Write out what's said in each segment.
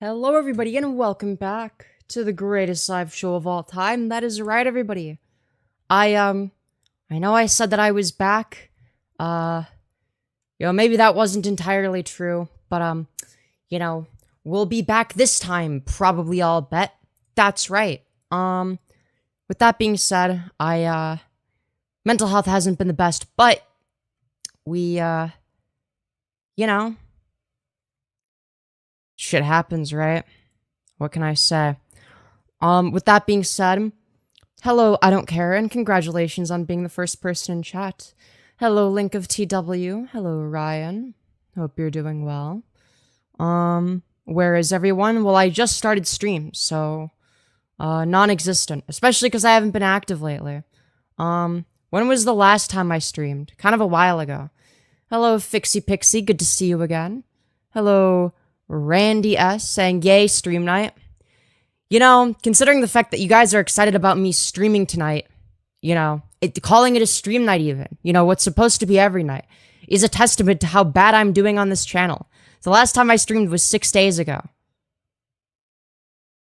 Hello, everybody, and welcome back to the greatest live show of all time. That is right, everybody. I know I said that I was back. Maybe that wasn't entirely true, but, we'll be back this time, probably, I'll bet. That's right. With that being said, mental health hasn't been the best, but shit happens, right? What can I say? With that being said, hello, I don't care, and congratulations on being the first person in chat. Hello, Link of TW. Hello, Ryan. Hope you're doing well. Where is everyone? Well, I just started stream, so, non-existent, especially because I haven't been active lately. When was the last time I streamed? Kind of a while ago. Hello, Fixie Pixie, good to see you again. Hello, Randy S. saying, yay, stream night. Considering the fact that you guys are excited about me streaming tonight, calling it a stream night even, what's supposed to be every night, is a testament to how bad I'm doing on this channel. The last time I streamed was 6 days ago.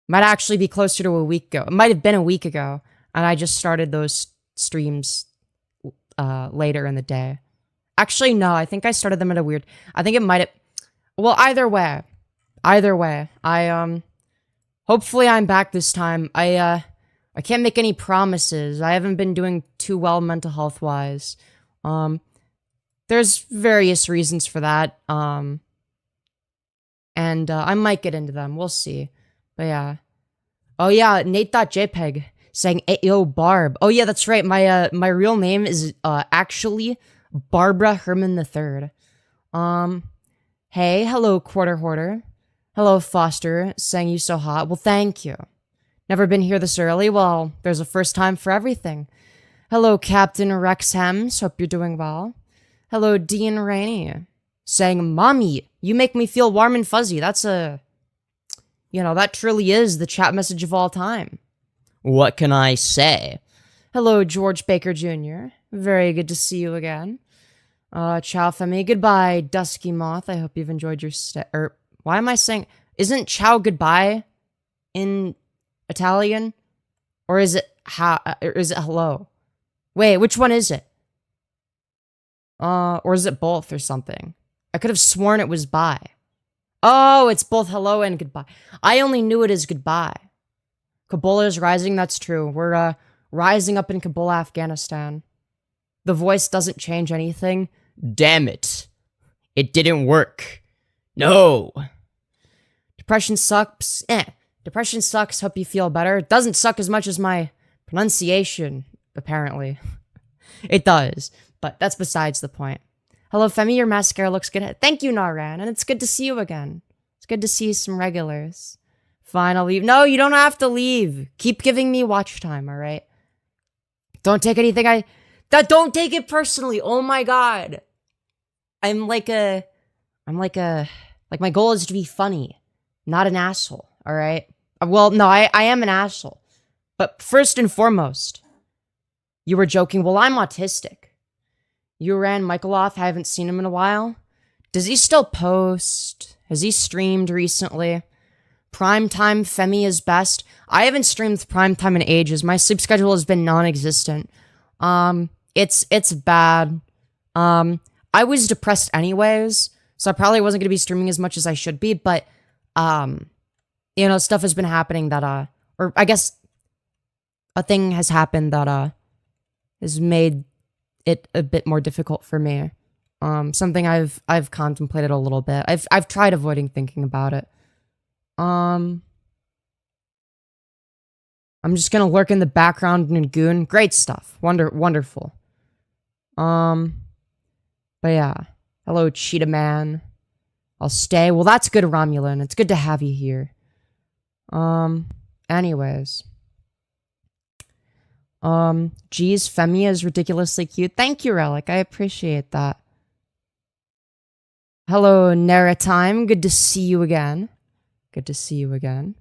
Might actually be closer to a week ago. It might have been a week ago, and I just started those streams later in the day. Actually, no, I think I started them at a weird... I think it might have... Well, either way, hopefully I'm back this time. I can't make any promises. I haven't been doing too well mental health-wise. There's various reasons for that, and I might get into them. We'll see. But yeah. Oh yeah, Nate.jpg saying, yo, Barb. Oh yeah, that's right. My real name is, actually Barbara Herman III. Hey, hello, Quarter Hoarder. Hello, Foster, saying you so hot. Well, thank you. Never been here this early? Well, there's a first time for everything. Hello, Captain Rex Hems. Hope you're doing well. Hello, Dean Rainey, saying, Mommy, you make me feel warm and fuzzy. That's that truly is the chat message of all time. What can I say? Hello, George Baker Jr. Very good to see you again. Ciao, Femi. Goodbye, Dusky Moth. I hope you've enjoyed your stay. Why am I saying... Isn't ciao goodbye in Italian? Or is it hello? Wait, which one is it? Or is it both or something? I could have sworn it was bye. Oh, it's both hello and goodbye. I only knew it as goodbye. Kabul is rising, that's true. We're, rising up in Kabul, Afghanistan. The voice doesn't change anything. Damn it. It didn't work. No. Depression sucks. Depression sucks. Hope you feel better. It doesn't suck as much as my pronunciation, apparently. It does, but that's besides the point. Hello, Femi. Your mascara looks good. Thank you, Naran, and it's good to see you again. It's good to see some regulars. Fine, I'll leave. No, you don't have to leave. Keep giving me watch time, all right? Don't take anything don't take it personally. Oh my god. Like my goal is to be funny, not an asshole, all right? Well, no, I am an asshole. But first and foremost, you were joking. Well, I'm autistic. You ran Michael off. I haven't seen him in a while. Does he still post? Has he streamed recently? Primetime Femi is best. I haven't streamed Primetime in ages. My sleep schedule has been non-existent. It's bad. I was depressed anyways, so I probably wasn't going to be streaming as much as I should be, but, stuff has been happening that, or I guess a thing has happened that, has made it a bit more difficult for me. Something I've contemplated a little bit. I've tried avoiding thinking about it. I'm just gonna lurk in the background and goon. Great stuff. Wonderful. But yeah. Hello, Cheetah Man. I'll stay. Well, that's good, Romulan. It's good to have you here. Anyways. Geez, Femia is ridiculously cute. Thank you, Relic. I appreciate that. Hello, Naratime. Good to see you again. Good to see you again.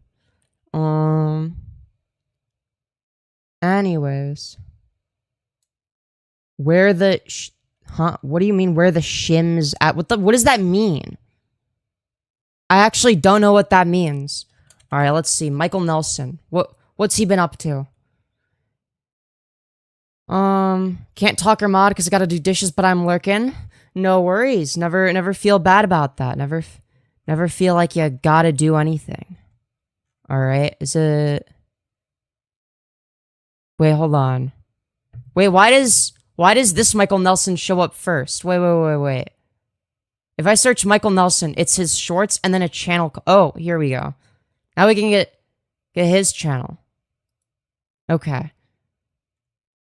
Anyways. Where the... Huh? What do you mean, where the shims at? What does that mean? I actually don't know what that means. All right, let's see. Michael Nelson. What's he been up to? Can't talk or mod because I gotta do dishes, but I'm lurking. No worries. Never feel bad about that. Never feel like you gotta do anything. All right. Is it? Wait, hold on. Wait, why does this Michael Nelson show up first? Wait. If I search Michael Nelson, it's his shorts and then a channel. Oh, here we go. Now we can get his channel. Okay.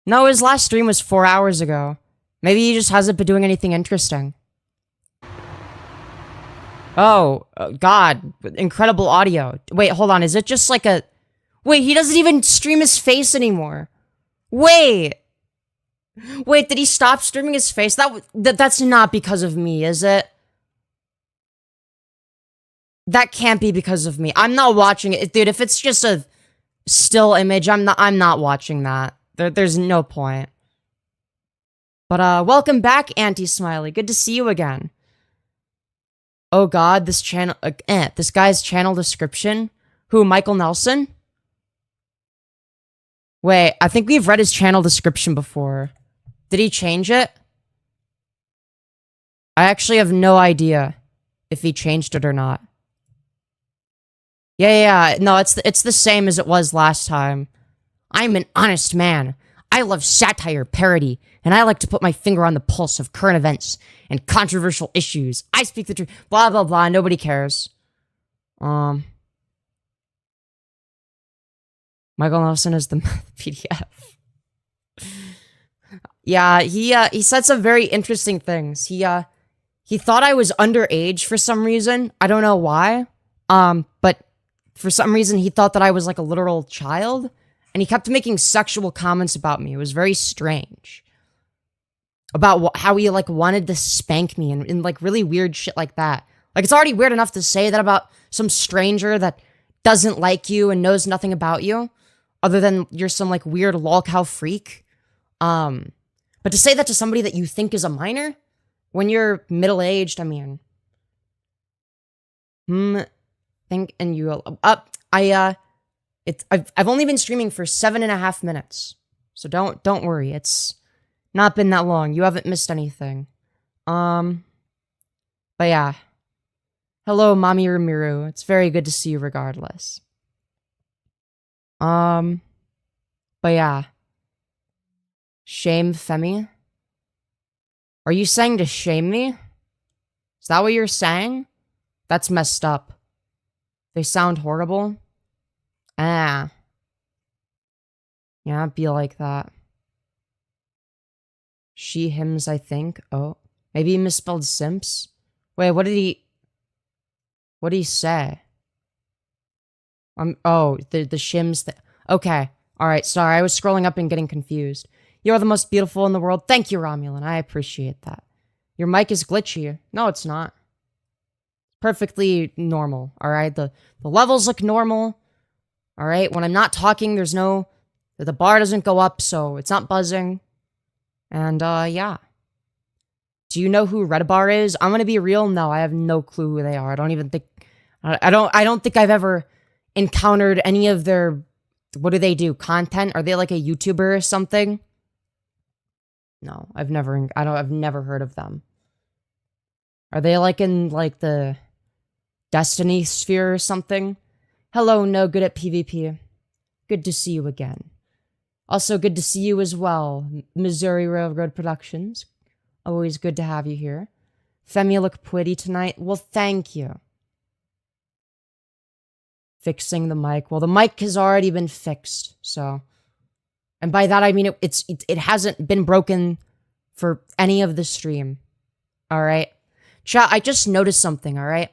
No, his last stream was 4 hours ago. Maybe he just hasn't been doing anything interesting. Oh, God. Incredible audio. Wait, hold on. Is it just like a... Wait, he doesn't even stream his face anymore. Wait, did he stop streaming his face? That's not because of me, is it? That can't be because of me. I'm not watching it. Dude, if it's just a still image, I'm not watching that. There's no point. But, welcome back, Anti-Smiley. Good to see you again. Oh God, this guy's channel description. Who, Michael Nelson? Wait, I think we've read his channel description before. Did he change it? I actually have no idea if he changed it or not. Yeah. No, it's the same as it was last time. I'm an honest man. I love satire, parody, and I like to put my finger on the pulse of current events and controversial issues. I speak the truth. Blah, blah, blah. Nobody cares. Michael Nelson is the PDF. Yeah, he said some very interesting things. He thought I was underage for some reason. I don't know why. But for some reason he thought that I was like a literal child, and he kept making sexual comments about me. It was very strange. About how he like wanted to spank me and like really weird shit like that. Like, it's already weird enough to say that about some stranger that doesn't like you and knows nothing about you, other than you're some like weird lolcow freak. But to say that to somebody that you think is a minor when you're middle-aged, I mean, and you I've only been streaming for 7.5 minutes, so don't worry. It's not been that long. You haven't missed anything. But yeah. Hello, Mami Ramiru. It's very good to see you regardless. But yeah. Shame Femi? Are you saying to shame me? Is that what you're saying? That's messed up. They sound horrible. Yeah, it'd be like that. She, hims, I think. Oh, maybe he misspelled simps. Wait, what did he say? Oh, the shims. Okay, all right. Sorry, I was scrolling up and getting confused. You're the most beautiful in the world. Thank you, Romulan. I appreciate that. Your mic is glitchy. No, it's not. Perfectly normal. All right, the levels look normal. All right, when I'm not talking, the bar doesn't go up, so it's not buzzing. And, yeah. Do you know who Redabar is? I'm gonna be real. No, I have no clue who they are. I don't even think... I don't think I've ever encountered any of their... What do they do? Content? Are they like a YouTuber or something? No, I've never heard of them. Are they like in, like, the Destiny sphere or something? Hello, no good at PvP. Good to see you again. Also good to see you as well, Missouri Railroad Productions. Always good to have you here. Femi, you look pretty tonight. Well, thank you. Fixing the mic. Well, the mic has already been fixed, so... And by that, I mean it hasn't been broken for any of the stream. Alright? Chat, I just noticed something, alright?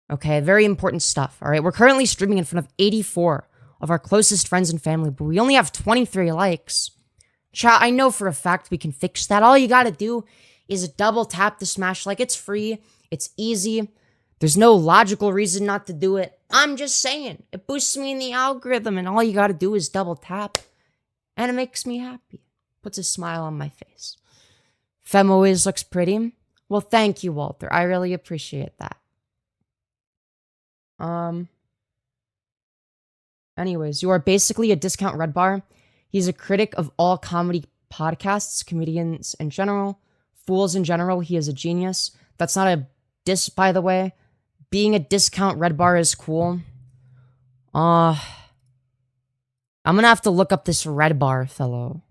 Okay, very important stuff, alright? We're currently streaming in front of 84 of our closest friends and family, but we only have 23 likes. Chat, I know for a fact we can fix that. All you gotta do is double tap the smash like. It's free. It's easy. There's no logical reason not to do it. I'm just saying. It boosts me in the algorithm, and all you gotta do is double tap. And it makes me happy. Puts a smile on my face. Fem always looks pretty. Well, thank you, Walter. I really appreciate that. Um, Anyways, you are basically a discount red bar. He's a critic of all comedy podcasts, comedians in general, fools in general. He is a genius. That's not a diss, by the way. Being a discount red bar is cool. I'm gonna have to look up this red bar fellow.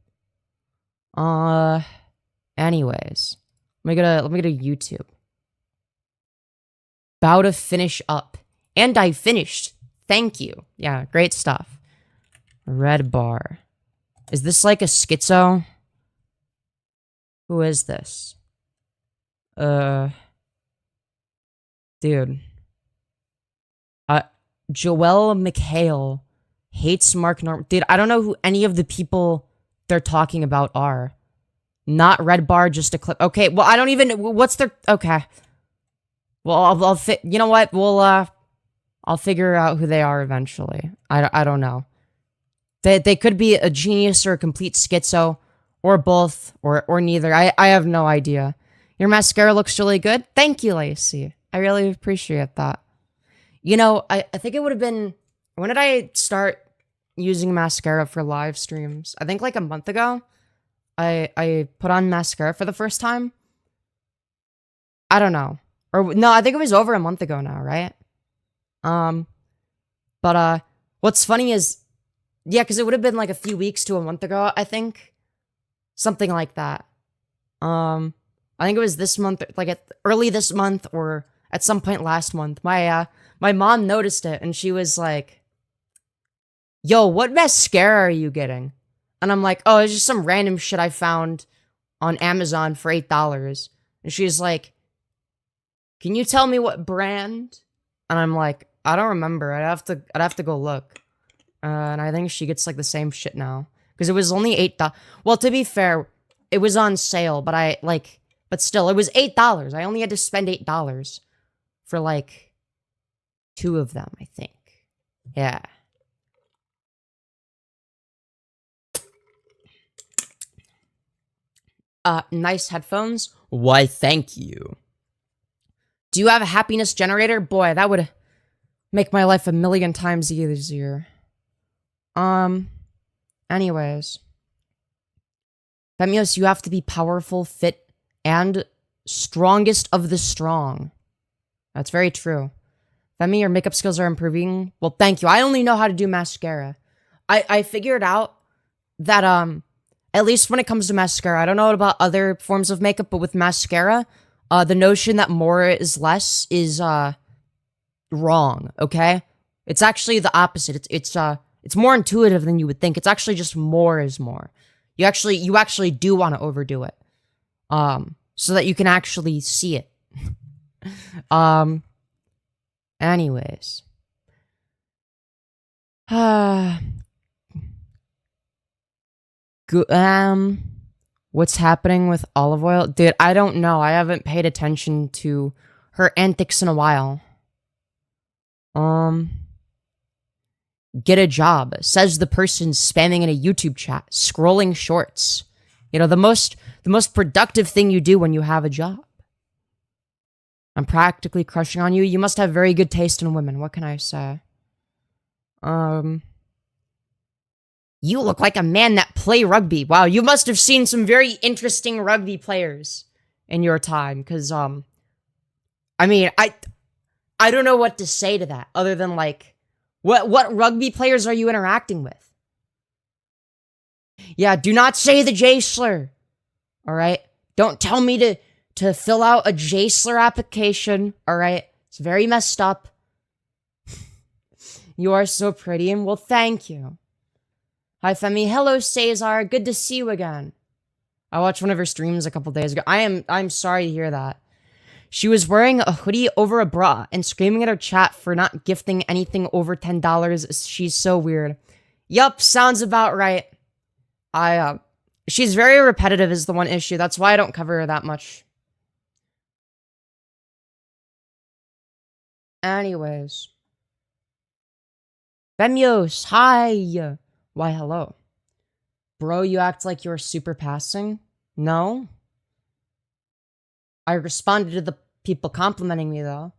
Anyways. Let me go to YouTube. About to finish up. And I finished. Thank you. Yeah, great stuff. Red bar. Is this like a schizo? Who is this? Dude. Joel McHale hates Mark Norm. Dude, I don't know who any of the people they're talking about are. Not red bar, just a clip. Okay, well, I don't even... What's their... Okay. Well, you know what? I'll figure out who they are eventually. I don't know. They could be a genius or a complete schizo, or both, or neither. I have no idea. Your mascara looks really good. Thank you, Lacey. I really appreciate that. You know, I think it would have been... When did I start using mascara for live streams? I think like a month ago. I put on mascara for the first time. I don't know. Or no, I think it was over a month ago now, right? What's funny is, yeah, because it would have been like a few weeks to a month ago, I think. Something like that. I think it was this month, like early this month or at some point last month. My mom noticed it and she was like, yo, what mascara are you getting? And I'm like, oh, it's just some random shit I found on Amazon for $8. And she's like, can you tell me what brand? And I'm like, I don't remember. I'd have to go look. And I think she gets like the same shit now. Because it was only $8. Well, to be fair, it was on sale, but but still, it was $8. I only had to spend $8 for like 2 of them, I think. Yeah. Nice headphones. Why, thank you. Do you have a happiness generator? Boy, that would make my life a million times easier. Anyways. Femyoz, you have to be powerful, fit, and strongest of the strong. That's very true. Femi, your makeup skills are improving. Well, thank you. I only know how to do mascara. I figured out that, at least when it comes to mascara, I don't know about other forms of makeup, but with mascara, the notion that more is less is, wrong, okay? It's actually the opposite. It's more intuitive than you would think. It's actually just more is more. You actually do want to overdo it. So that you can actually see it. Anyways. What's happening with Olive Oil? Dude, I don't know. I haven't paid attention to her antics in a while. Get a job, says the person spamming in a YouTube chat, scrolling shorts. You know, the most productive thing you do when you have a job. I'm practically crushing on you. You must have very good taste in women. What can I say? You look like a man that play rugby. Wow, you must have seen some very interesting rugby players in your time, because, I mean, I don't know what to say to that, other than, like, what rugby players are you interacting with? Yeah, do not say the J slur. Alright? Don't tell me to fill out a J slur application. Alright? It's very messed up. You are so pretty, and well, thank you. Hi, Femi. Hello, Cesar. Good to see you again. I watched one of her streams a couple days ago. I'm sorry to hear that. She was wearing a hoodie over a bra and screaming at her chat for not gifting anything over $10. She's so weird. Yup, sounds about right. She's very repetitive is the one issue. That's why I don't cover her that much. Anyways. Femyoz, hi. Why, hello. Bro, you act like you're super passing? No? I responded to the people complimenting me, though.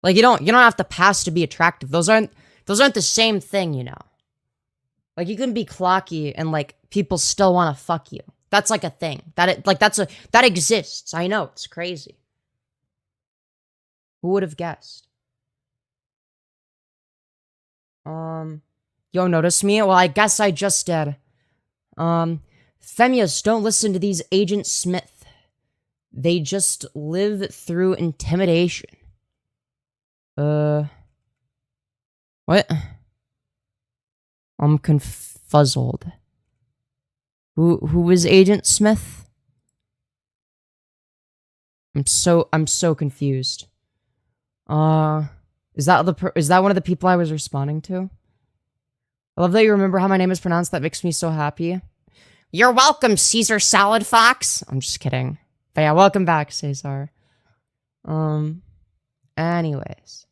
Like, you don't have to pass to be attractive. Those aren't the same thing, you know. Like, you can be clocky and, like, people still want to fuck you. That's, like, a thing. That exists. I know, it's crazy. Who would have guessed? Yo, notice me? Well, I guess I just did. Femyoz, don't listen to these Agent Smith. They just live through intimidation. What? I'm confuzzled. Who is Agent Smith? I'm so confused. Is that one of the people I was responding to? I love that you remember how my name is pronounced. That makes me so happy. You're welcome, Caesar Salad Fox. I'm just kidding. But yeah, welcome back, Caesar. Anyways.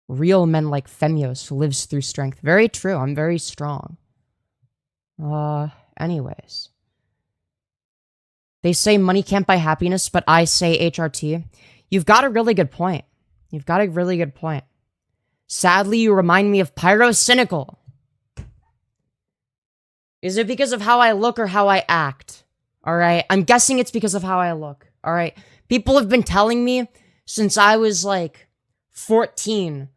Real men like Femyoz who lives through strength. Very true. I'm very strong. Anyways. They say money can't buy happiness, but I say HRT. You've got a really good point. You've got a really good point. Sadly, you remind me of Pyrocynical. Is it because of how I look or how I act? Alright, I'm guessing it's because of how I look. Alright, people have been telling me since I was like 14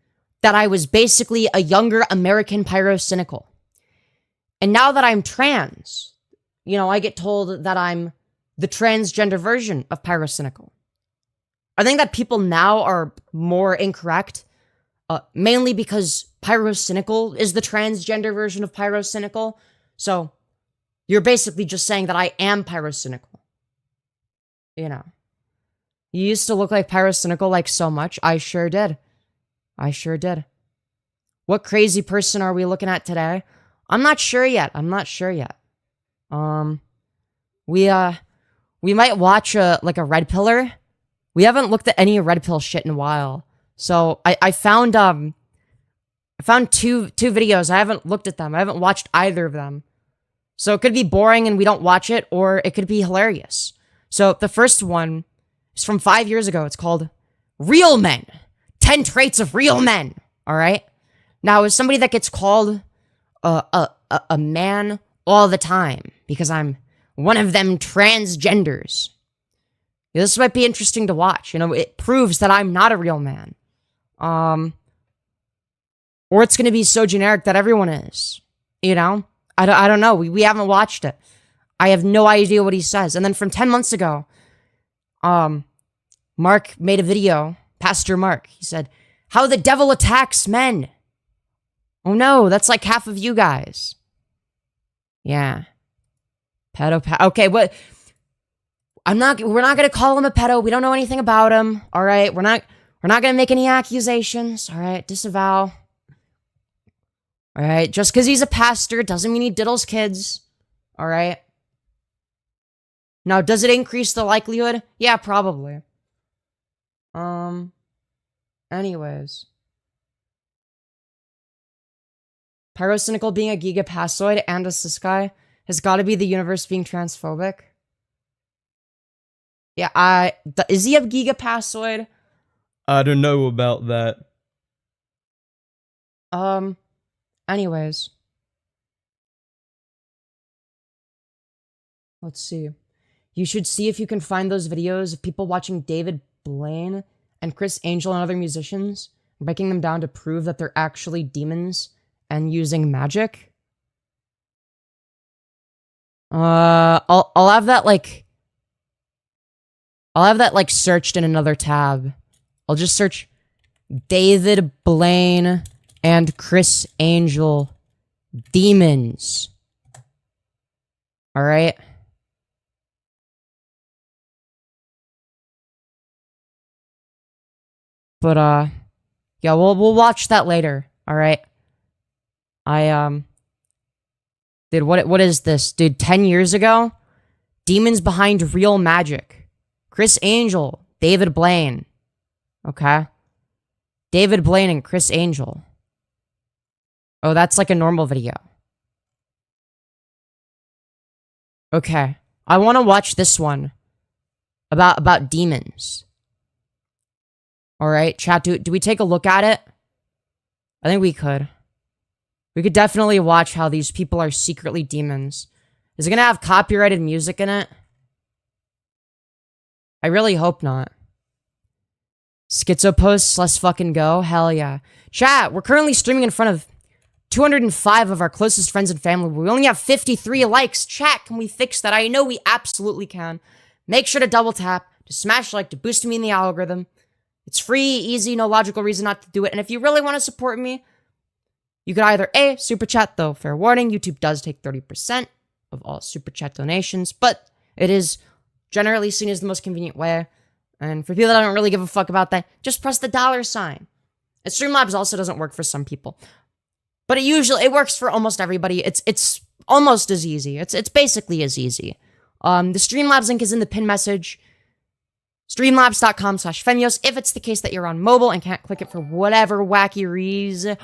that I was basically a younger American Pyrocynical. And now that I'm trans, you know, I get told that I'm the transgender version of Pyrocynical. I think that people now are more incorrect, mainly because Pyrocynical is the transgender version of Pyrocynical. So, you're basically just saying that I am Pyrocynical. You know. You used to look like Pyrocynical like so much. I sure did. I sure did. What crazy person are we looking at today? I'm not sure yet. I'm not sure yet. We might watch a Red Pillar. We haven't looked at any Red Pill shit in a while. So I found two videos. I haven't looked at them. I haven't watched either of them. So it could be boring and we don't watch it, or it could be hilarious. So the first one is from 5 years ago. It's called Real Men. 10 Traits of Real Men. All right. Now, as somebody that gets called a man all the time because I'm one of them transgenders, this might be interesting to watch. You know, it proves that I'm not a real man. Or it's going to be so generic that everyone is. You know? I don't know. We haven't watched it. I have no idea what he says. And then from 10 months ago, Mark made a video. Pastor Mark. He said, how the devil attacks men. Oh no, that's like half of you guys. Yeah. Okay, what? We're not going to call him a pedo. We don't know anything about him. All right. We're not going to make any accusations. All right. Disavow. All right. Just because he's a pastor doesn't mean he diddles kids. All right. Now, does it increase the likelihood? Yeah, probably. Anyways. Pyrocynical being a gigapassoid and a cis guy has got to be the universe being transphobic. Yeah, is he a gigapassoid? I don't know about that. Anyways. Let's see. You should see if you can find those videos of people watching David Blaine and Chris Angel and other musicians, breaking them down to prove that they're actually demons and using magic. I'll have that searched in another tab. I'll just search David Blaine and Chris Angel demons. All right. But yeah, we'll watch that later. All right. Dude, what is this? Dude, 10 years ago? Demons behind real magic. Chris Angel, David Blaine. Okay. David Blaine and Chris Angel. Oh, that's like a normal video. Okay. I want to watch this one. about demons. All right, chat, do we take a look at it? I think we could. We could definitely watch how these people are secretly demons. Is it gonna have copyrighted music in it? I really hope not. Schizo posts, let's fucking go. Hell yeah. Chat, we're currently streaming in front of 205 of our closest friends and family. We only have 53 likes. Chat, can we fix that? I know we absolutely can. Make sure to double tap, to smash like, to boost me in the algorithm. It's free, easy, no logical reason not to do it. And if you really want to support me, you could either A, super chat, though fair warning, YouTube does take 30% of all super chat donations, but it is generally seen as the most convenient way. And for people that don't really give a fuck about that, just press the $sign. And Streamlabs also doesn't work for some people, but it works for almost everybody. It's almost as easy. It's basically as easy. The Streamlabs link is in the pin message. Streamlabs.com/Femyoz. If it's the case that you're on mobile and can't click it for whatever wacky reason.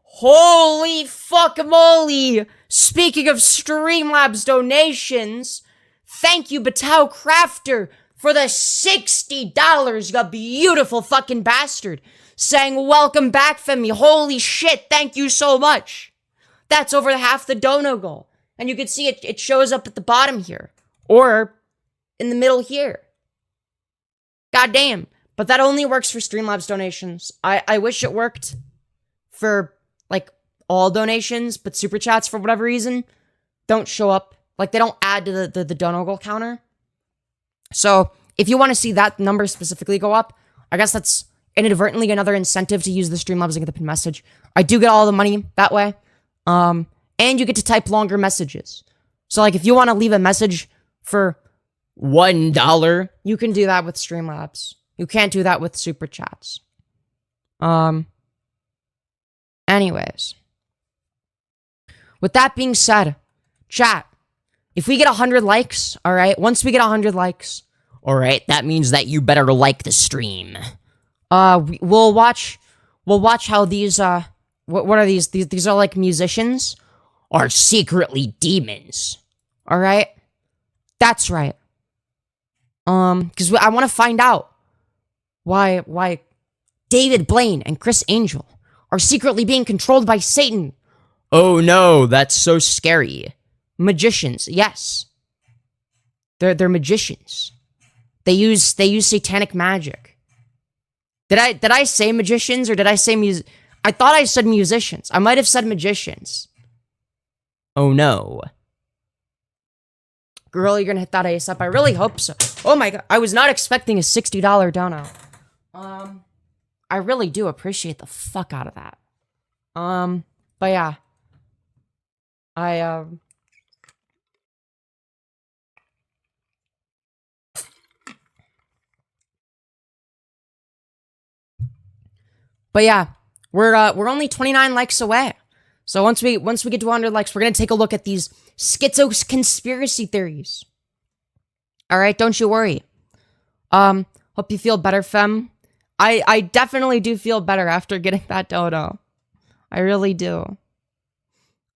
Holy fuck moly! Speaking of Streamlabs donations, thank you, Batao Crafter, for the $60, you beautiful fucking bastard. Saying, welcome back, Femi. Holy shit, thank you so much. That's over half the dono goal. And you can see it shows up at the bottom here. Or in the middle here. God damn. But that only works for Streamlabs donations. I wish it worked for, like, all donations, but super chats, for whatever reason, don't show up. Like, they don't add to the dono goal counter. So, if you want to see that number specifically go up, I guess that's inadvertently another incentive to use the Streamlabs link in the pin message. I do get all the money that way. And you get to type longer messages. So, like, if you want to leave a message for $1, you can do that with Streamlabs. You can't do that with super chats. Anyways. With that being said, chat, if we get 100 likes, all right, once we get 100 likes, all right, that means that you better like the stream. We'll watch how these, what are these? These are like musicians, are secretly demons. All right? That's right. Because I want to find out why David Blaine and Chris Angel are secretly being controlled by Satan. Oh no, that's so scary. Magicians, yes. They're magicians. They use satanic magic. Did I say magicians or did I say I thought I said musicians. I might have said magicians. Oh no. Girl, you're gonna hit that ASAP. I really hope so. Oh my god, I was not expecting a $60 dono. I really do appreciate the fuck out of that. But yeah. But yeah, we're only 29 likes away. So once we get to 100 likes, we're gonna take a look at these schizo conspiracy theories. All right, don't you worry. Hope you feel better, Fem. I definitely do feel better after getting that dono. I really do.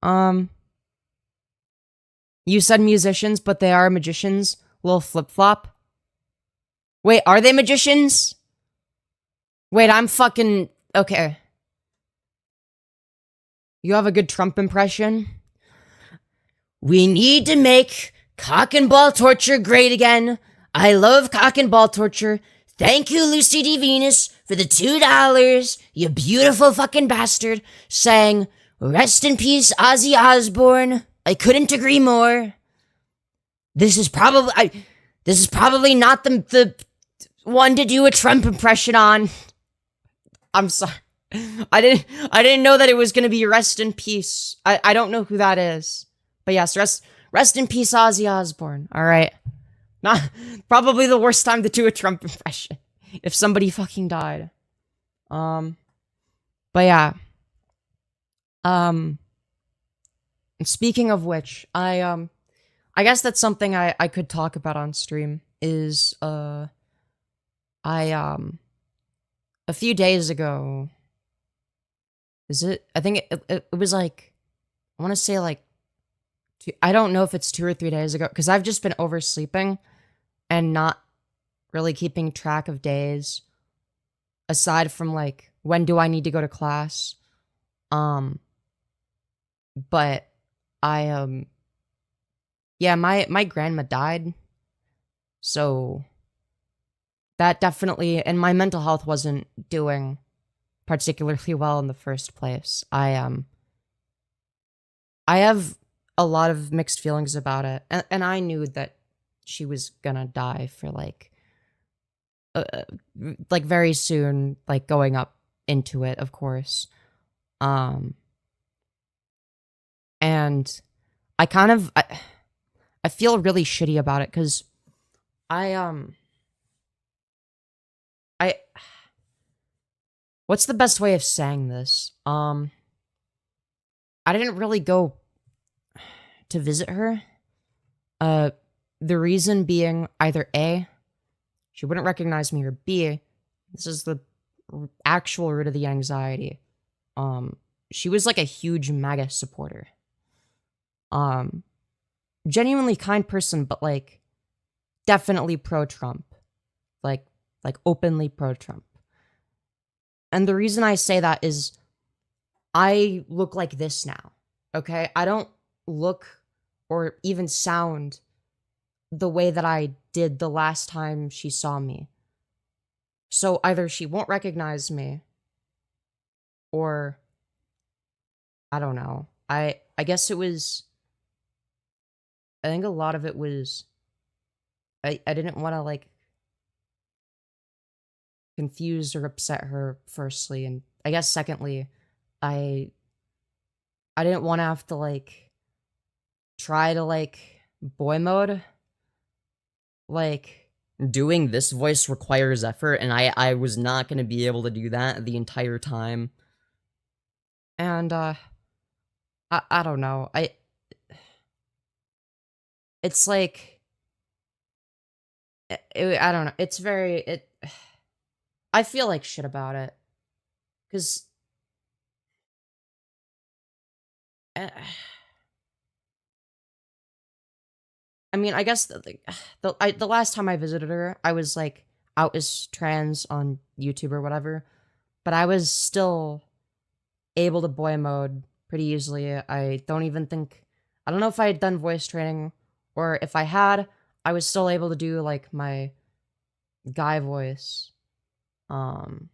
You said musicians, but they are magicians. Little flip-flop. Wait, are they magicians? Wait, I'm fucking... Okay. You have a good Trump impression? We need to make cock and ball torture great again. I love cock and ball torture. Thank you, Lucy D. Venus, for the $2, you beautiful fucking bastard. Saying, rest in peace, Ozzy Osbourne. I couldn't agree more. This is probably not the one to do a Trump impression on. I'm sorry. I didn't know that it was gonna be rest in peace. I don't know who that is. But yes, rest in peace, Ozzy Osbourne. Alright. Not probably the worst time to do a Trump impression. If somebody fucking died. But yeah. And speaking of which, I guess that's something I could talk about on stream is a few days ago. I think it was like, I want to say like, I don't know if it's 2 or 3 days ago, because I've just been oversleeping and not really keeping track of days aside from like when do I need to go to class. Um, but I yeah, my grandma died, so that definitely, and my mental health wasn't doing particularly well in the first place. I have a lot of mixed feelings about it, and I knew that she was gonna die for like very soon, like going up into it, of course. Um, and I kind of I feel really shitty about it because I I what's the best way of saying this? I didn't really go to visit her. Uh, the reason being either A, she wouldn't recognize me, or B, this is the actual root of the anxiety. Um, she was like a huge MAGA supporter. Um, Genuinely kind person, but like definitely pro Trump. Like like openly pro Trump. And the reason I say that is I look like this now. Okay? I don't look or even sound the way that I did the last time she saw me. So either she won't recognize me or I don't know. I guess it was I think a lot of it was I didn't want to like confuse or upset her firstly, and I guess secondly, I I didn't want to have to like try to like boy mode. Like doing this voice requires effort, and I was not going to be able to do that the entire time. And I don't know. It's like I don't know. It's very it I feel like shit about it cuz I mean, I guess the last time I visited her, I was like out as trans on YouTube or whatever, but I was still able to boy mode pretty easily. I don't know if I had done voice training or if I had, I was still able to do like my guy voice. Um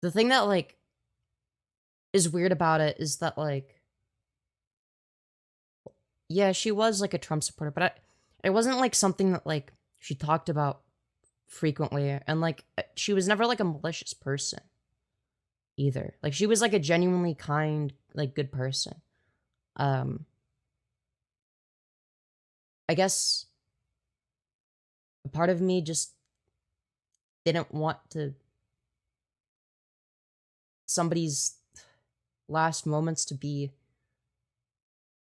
the thing that like is weird about it is that like yeah, she was like a Trump supporter, but it wasn't like something that like she talked about frequently, and like she was never like a malicious person either. Like she was like a genuinely kind, like good person. Um I guess a part of me just didn't want to somebody's last moments to be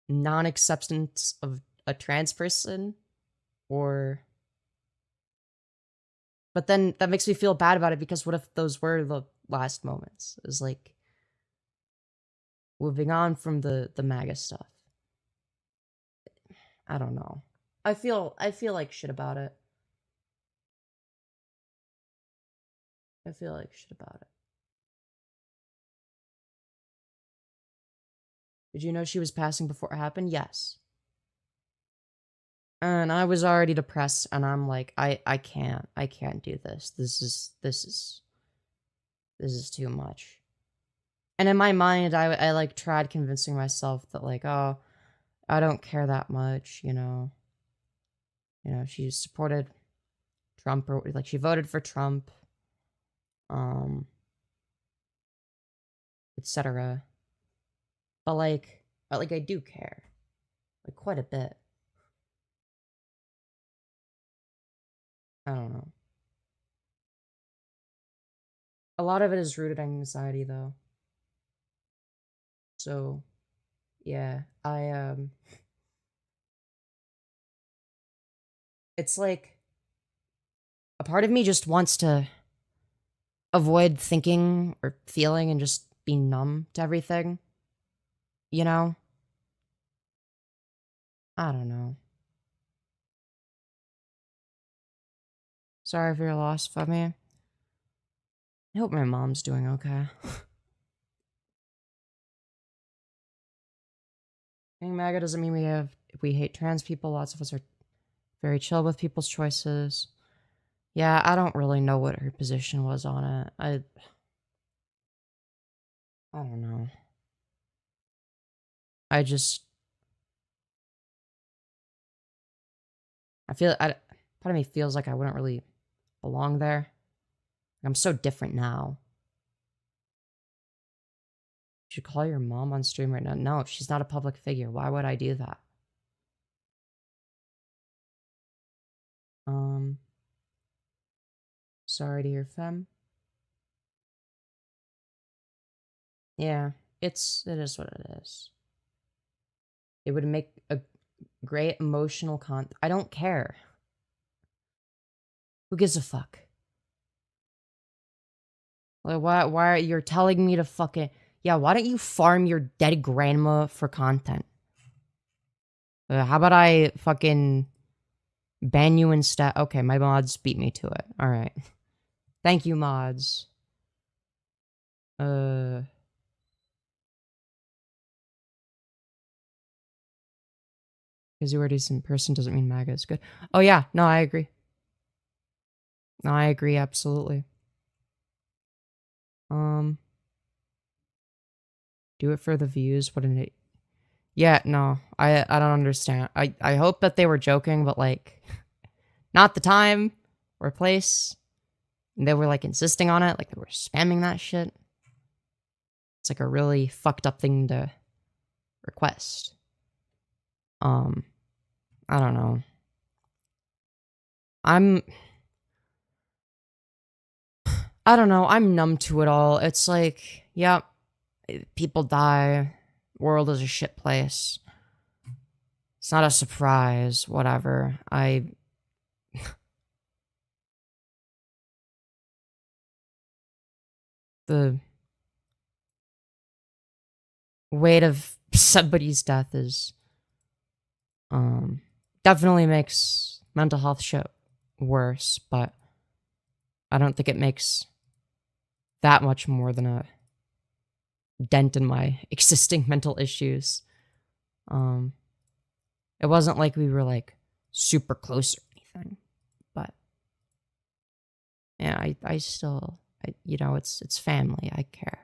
non-acceptance of a trans person, or but then that makes me feel bad about it because what if those were the last moments? Is like moving on from the MAGA stuff. I don't know. I feel like shit about it. I feel like shit about it. Did you know she was passing before it happened? Yes. And I was already depressed, and I'm like, I can't do this. This is too much. And in my mind, I like tried convincing myself that like, oh, I don't care that much, you know. You know, she supported Trump, or like she voted for Trump, um, etc. But like I do care, like quite a bit. I don't know. A lot of it is rooted in anxiety, though. So yeah, it's like a part of me just wants to avoid thinking or feeling and just be numb to everything. You know? I don't know. Sorry for your loss, Femi. I hope my mom's doing okay. Being MAGA doesn't mean we hate trans people. Lots of us are very chill with people's choices. Yeah, I don't really know what her position was on it. I don't know. I feel, part of me feels like I wouldn't really belong there. I'm so different now. You should call your mom on stream right now. No, she's not a public figure. Why would I do that? Sorry to hear, Fem. Yeah, it is what it is. It would make a great emotional I don't care. Who gives a fuck? Like, why are you telling me to fucking... Yeah, why don't you farm your dead grandma for content? How about I fucking ban you instead? Okay, my mods beat me to it. Alright. Thank you, mods. Because you are a decent person doesn't mean MAGA is good. Oh yeah, no, I agree. No, I agree, absolutely. Do it for the views. What an... Yeah, no, I don't understand. I hope that they were joking, but like, not the time or place. And they were like insisting on it, like they were spamming that shit. It's like a really fucked up thing to request. I don't know. I don't know. I'm numb to it all. It's like, yep, people die. World is a shit place. It's not a surprise. Whatever. The weight of somebody's death is definitely makes mental health shit worse, but I don't think it makes that much more than a dent in my existing mental issues. It wasn't like we were like super close or anything, but yeah, I still, you know, it's family. I care.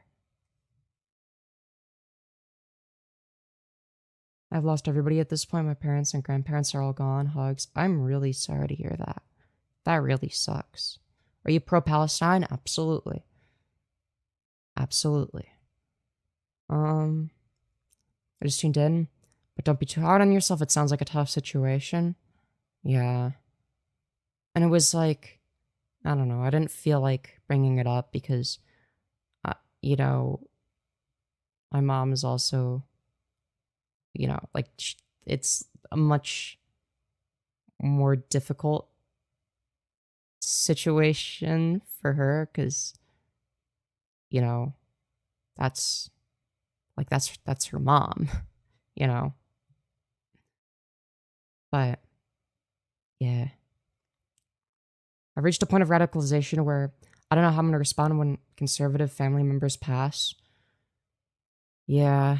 I've lost everybody at this point. My parents and grandparents are all gone. Hugs. I'm really sorry to hear that. That really sucks. Are you pro-Palestine? Absolutely. Absolutely. I just tuned in. But don't be too hard on yourself. It sounds like a tough situation. Yeah. And it was like, I don't know. I didn't feel like bringing it up because, you know, my mom is also, you know, like, it's a much more difficult situation for her because, you know, that's her mom, you know. But yeah, I've reached a point of radicalization where I don't know how I'm going to respond when conservative family members pass. Yeah.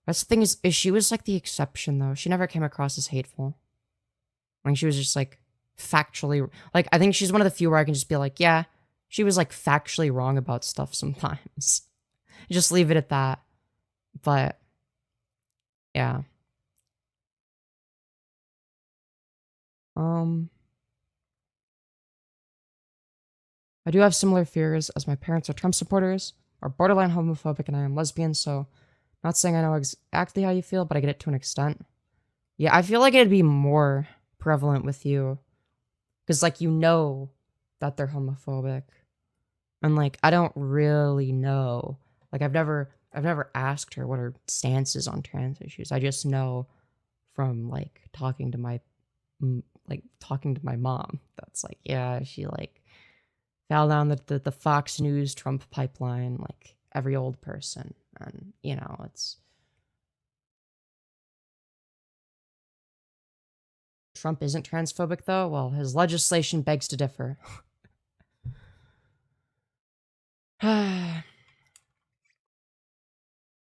That's the thing is she was like the exception though. She never came across as hateful. Like she was just like factually, like I think she's one of the few where I can just be like, yeah, she was like factually wrong about stuff sometimes. Just leave it at that. But yeah. I do have similar fears as my parents are Trump supporters, are borderline homophobic, and I am lesbian, so not saying I know exactly how you feel, but I get it to an extent. Yeah, I feel like it'd be more prevalent with you. Because, like, you know that they're homophobic. And, like, I don't really know. Like, I've never asked her what her stance is on trans issues. I just know from, like, talking to my mom. That's like, yeah, she, like, fell down the Fox News Trump pipeline like every old person. And, you know, it's Trump isn't transphobic, though? Well, his legislation begs to differ.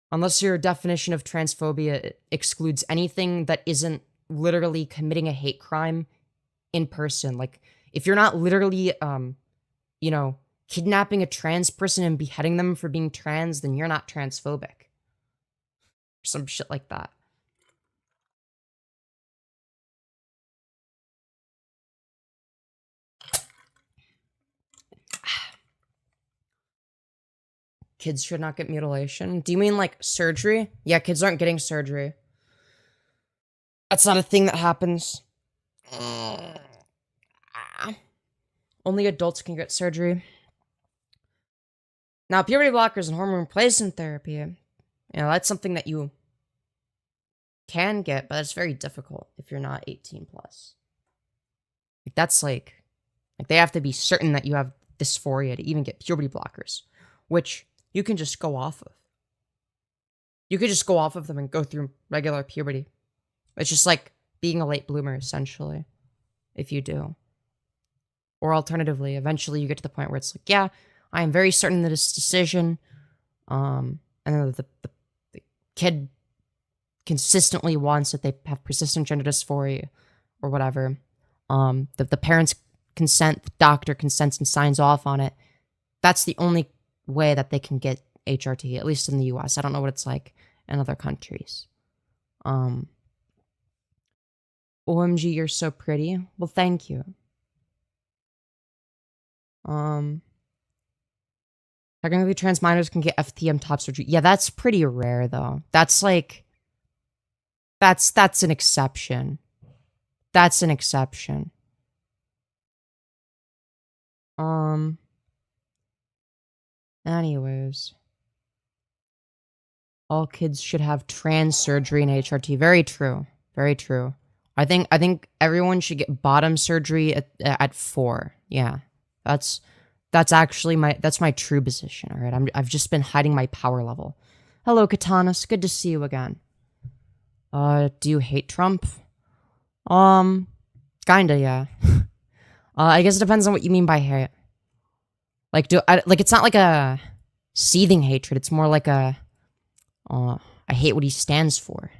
Unless your definition of transphobia excludes anything that isn't literally committing a hate crime in person. Like, if you're not literally, you know, kidnapping a trans person and beheading them for being trans, then you're not transphobic. Some shit like that. Kids should not get mutilation. Do you mean like surgery? Yeah, kids aren't getting surgery. That's not a thing that happens. Only adults can get surgery. Now, puberty blockers and hormone replacement therapy, you know, that's something that you can get, but it's very difficult if you're not 18 plus. Like, that's like they have to be certain that you have dysphoria to even get puberty blockers, which you can just go off of. You could just go off of them and go through regular puberty. It's just like being a late bloomer, essentially, if you do. Or alternatively, eventually you get to the point where it's like, yeah, I am very certain that this decision, and then the kid consistently wants that they have persistent gender dysphoria or whatever. The parents consent, the doctor consents and signs off on it. That's the only way that they can get HRT, at least in the US. I don't know what it's like in other countries. OMG, you're so pretty. Well, thank you. Technically, trans minors can get FTM top surgery. Yeah, that's pretty rare, though. That's like... That's an exception. That's an exception. Anyways. All kids should have trans surgery and HRT. Very true. Very true. I think everyone should get bottom surgery at 4. Yeah. That's actually my true position, all right? I've just been hiding my power level. Hello, Katanas. Good to see you again. Do you hate Trump? Kinda, yeah. I guess it depends on what you mean by hate. Like, it's not like a seething hatred. It's more like I hate what he stands for.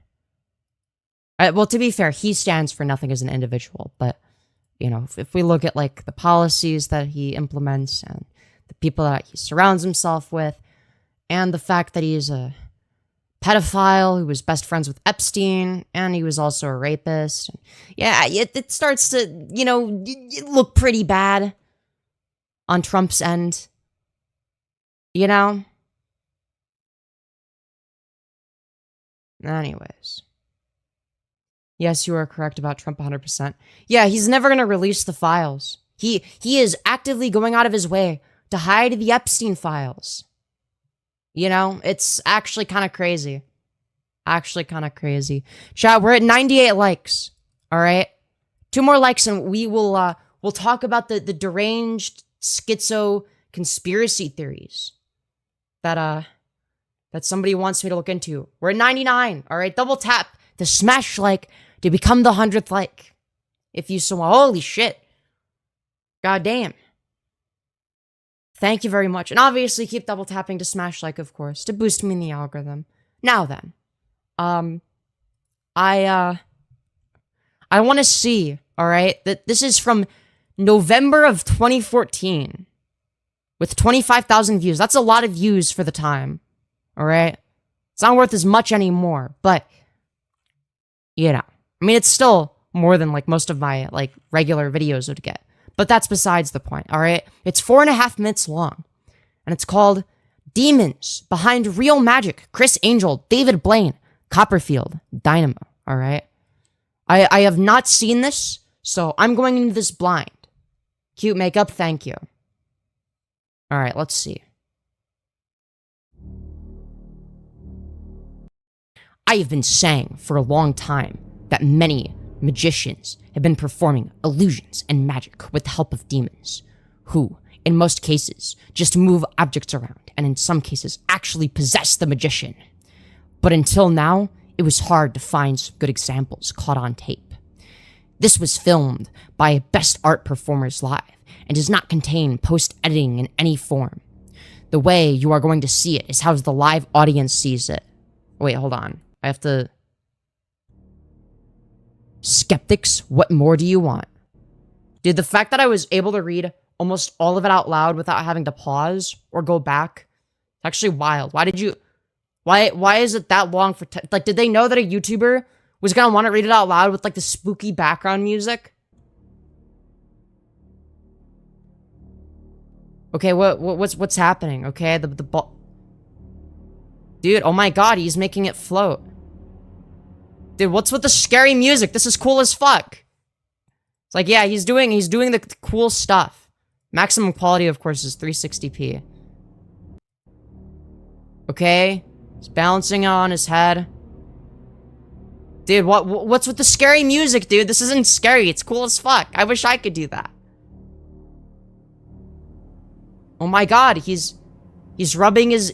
Well, to be fair, he stands for nothing as an individual, but, you know, if we look at, like, the policies that he implements and the people that he surrounds himself with, and the fact that he's a pedophile who was best friends with Epstein, and he was also a rapist. Yeah, it starts to, you know, look pretty bad on Trump's end. You know? Anyways. Yes, you are correct about Trump 100%. Yeah, he's never going to release the files. He is actively going out of his way to hide the Epstein files. You know, it's actually kind of crazy. Actually kind of crazy. Chat, we're at 98 likes. All right? 2 more likes and we will we'll talk about the deranged schizo conspiracy theories that somebody wants me to look into. We're at 99. All right? Double tap the smash like to become the 100th like. If you so want. Holy shit. God damn. Thank you very much. And obviously keep double tapping to smash like, of course, to boost me in the algorithm. Now then. I want to see, all right, that this is from November of 2014 with 25,000 views. That's a lot of views for the time. All right. It's not worth as much anymore, but you know, I mean, it's still more than like most of my like regular videos would get. But that's besides the point, all right? It's 4.5 minutes long, and it's called Demons Behind Real Magic, Chris Angel, David Blaine, Copperfield, Dynamo, all right? I have not seen this, so I'm going into this blind. Cute makeup, thank you. All right, let's see. I have been saying for a long time that many magicians have been performing illusions and magic with the help of demons, who, in most cases, just move objects around, and in some cases, actually possess the magician. But until now, it was hard to find some good examples caught on tape. This was filmed by Best Art Performers Live and does not contain post-editing in any form. The way you are going to see it is how the live audience sees it. Wait, hold on. I have to... Skeptics, what more do you want? Dude, the fact that I was able to read almost all of it out loud without having to pause or go back, it's actually wild. Why did you... Why is it that long for... Like, did they know that a YouTuber was gonna want to read it out loud with, like, the spooky background music? Okay, what's happening? Okay, the ball... Dude, oh my god, he's making it float. Dude, what's with the scary music? This is cool as fuck. It's like, yeah, he's doing the cool stuff. Maximum quality, of course, is 360p. Okay, he's balancing it on his head. Dude, what's with the scary music, dude? This isn't scary. It's cool as fuck. I wish I could do that. Oh my god, he's rubbing his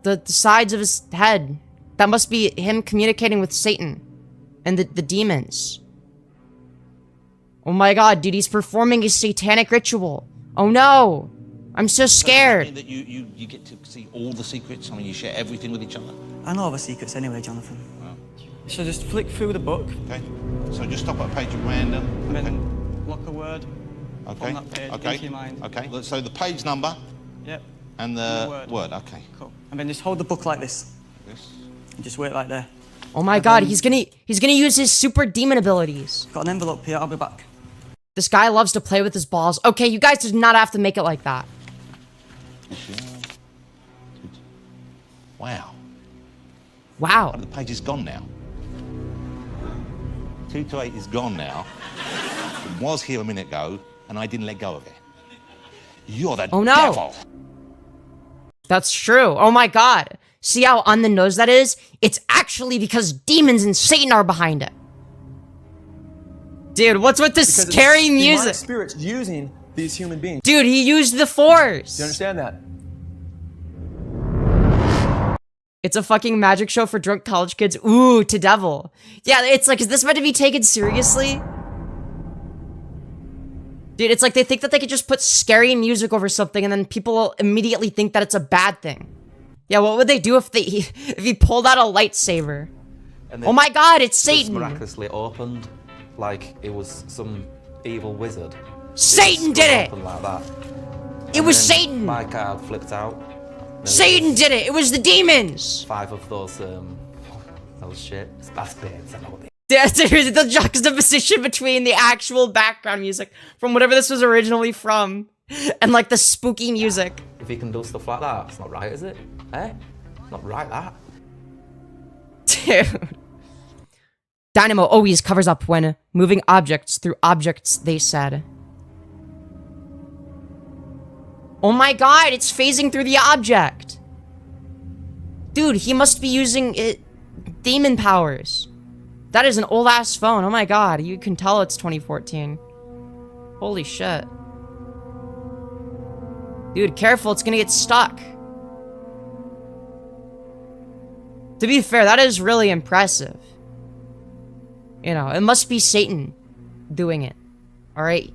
the sides of his head. That must be him communicating with Satan and the demons. Oh my god, dude, he's performing a satanic ritual. Oh no, I'm so scared. Does that mean that you get to see all the secrets? I mean, you share everything with each other? I know all the secrets anyway, Jonathan. Well, So just flick through the book. okay. So just stop at a page at random. And Okay. then lock a word Okay. from that page Okay. into your mind. Okay. So the page number Yep. and the word. Okay. Cool. And then just hold the book like this. This. And just wait like there. Oh my god, he's gonna use his super demon abilities. Got an envelope here, I'll be back. This guy loves to play with his balls. Okay, you guys did not have to make it like that. Wow. Wow. The page is gone now. 2 to 8 is gone now. It was here a minute ago, and I didn't let go of it. You're the Oh no. devil. That's true. Oh my god. See how on the nose that is? It's actually because demons and Satan are behind it. Dude, what's with this Because scary it's demonic music? spirits using these human beings. Dude, he used the Force. Do you understand that? It's a fucking magic show for drunk college kids. Ooh, to devil. Yeah, it's like, is this meant to be taken seriously? Dude, it's like they think that they could just put scary music over something and then people will immediately think that it's a bad thing. Yeah, what would they do if he pulled out a lightsaber? And Oh my god, it's just Satan! miraculously opened, like it was some evil wizard. Satan It just did it! opened like that. It And was then Satan! My card flipped out. Then Satan did it! It was the demons! 5 of those shit. That's bits. I know what they. There's the juxtaposition between the actual background music from whatever this was originally from and like the spooky music. If he can do stuff like that, it's not right, is it? Eh? It's not right, that. Dude. Dynamo always covers up when moving objects through objects, they said. Oh my god, it's phasing through the object. Dude, he must be using demon powers. That is an old ass phone. Oh my god, you can tell it's 2014. Holy shit. Dude, careful, it's gonna get stuck. To be fair, that is really impressive. You know, it must be Satan doing it. Alright?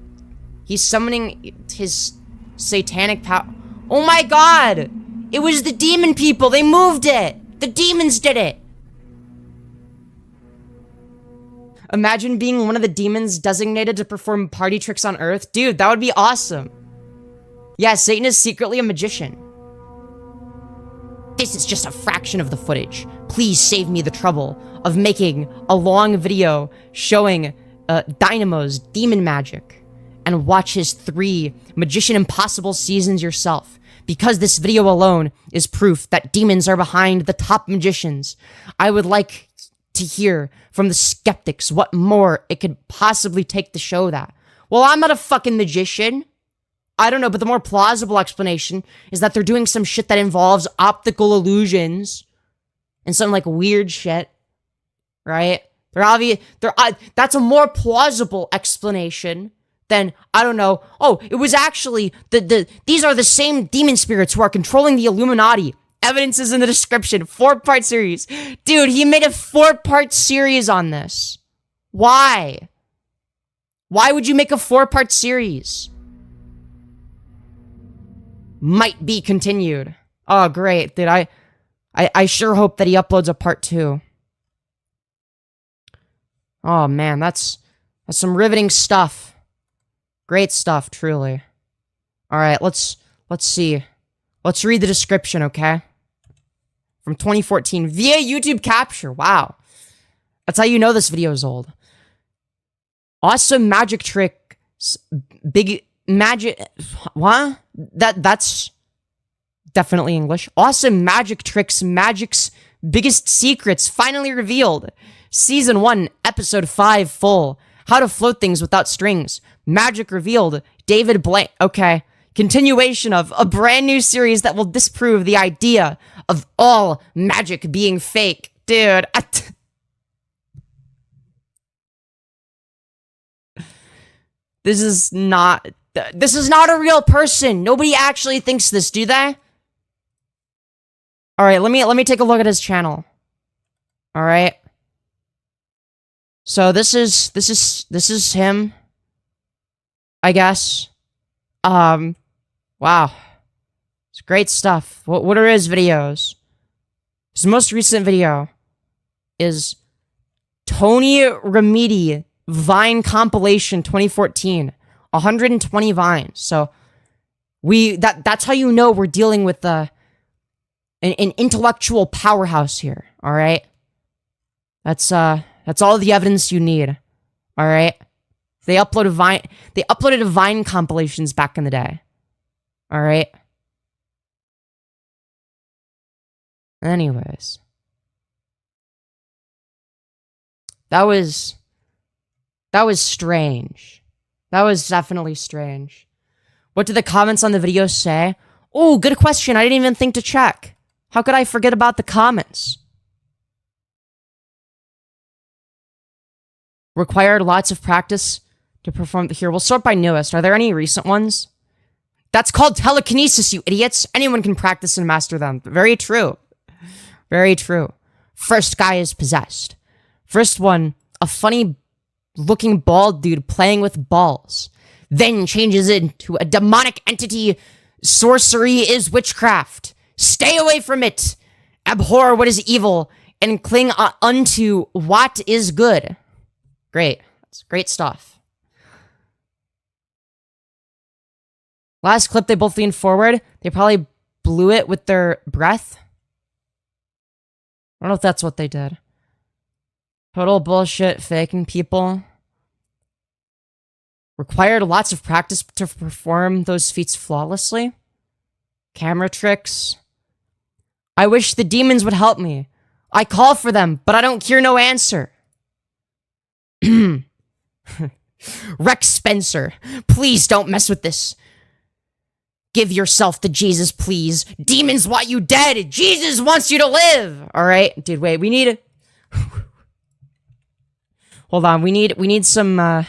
He's summoning his satanic power. Oh my god! It was the demon people! They moved it! The demons did it! Imagine being one of the demons designated to perform party tricks on Earth. Dude, that would be awesome. Yeah, Satan is secretly a magician. This is just a fraction of the footage. Please save me the trouble of making a long video showing Dynamo's demon magic and watch his 3 Magician Impossible seasons yourself, because this video alone is proof that demons are behind the top magicians. I would like to hear from the skeptics what more it could possibly take to show that. Well, I'm not a fucking magician. I don't know, but the more plausible explanation is that they're doing some shit that involves optical illusions and some like weird shit, right? That's a more plausible explanation than, I don't know, oh, it was actually these are the same demon spirits who are controlling the Illuminati. Evidence is in the description. 4-part series. Dude, he made a 4-part series on this. Why? Why would you make a 4-part series? Might be continued. Oh, great. Dude, I sure hope that he uploads a part 2. Oh, man, that's some riveting stuff. Great stuff, truly. All right, let's see. Let's read the description, okay? From 2014 via YouTube capture. Wow. That's how you know this video is old. Awesome magic tricks. Big magic. What? That's definitely English. Awesome magic tricks. Magic's biggest secrets finally revealed. Season 1, Episode 5 full. How to float things without strings. Magic revealed. David Blank. Okay. Continuation of a brand new series that will disprove the idea of all magic being fake. Dude. This is not a real person. Nobody actually thinks this, do they? All right, let me take a look at his channel. All right. So this is him, I guess. Wow. It's great stuff. What are his videos? His most recent video is Tony Remedi Vine Compilation 2014. 120 vines. So that's how you know we're dealing with an intellectual powerhouse here, all right? That's all the evidence you need. All right? They uploaded Vine compilations back in the day. All right? Anyways. That was strange. That was definitely strange. What did the comments on the video say? Oh, good question. I didn't even think to check. How could I forget about the comments? Required lots of practice to perform here. We'll sort by newest. Are there any recent ones? That's called telekinesis, you idiots. Anyone can practice and master them. Very true. Very true. First guy is possessed. First one, a funny looking bald dude playing with balls. Then changes into a demonic entity. Sorcery is witchcraft. Stay away from it. Abhor what is evil and cling unto what is good. Great. That's great stuff. Last clip, they both leaned forward. They probably blew it with their breath. I don't know if that's what they did. Total bullshit, faking people. Required lots of practice to perform those feats flawlessly. Camera tricks. I wish the demons would help me. I call for them, but I don't hear no answer. Rex Spencer, please don't mess with this. Give yourself to Jesus, please. Demons want you dead. Jesus wants you to live. All right, dude. Wait, we need. Hold on. We need some.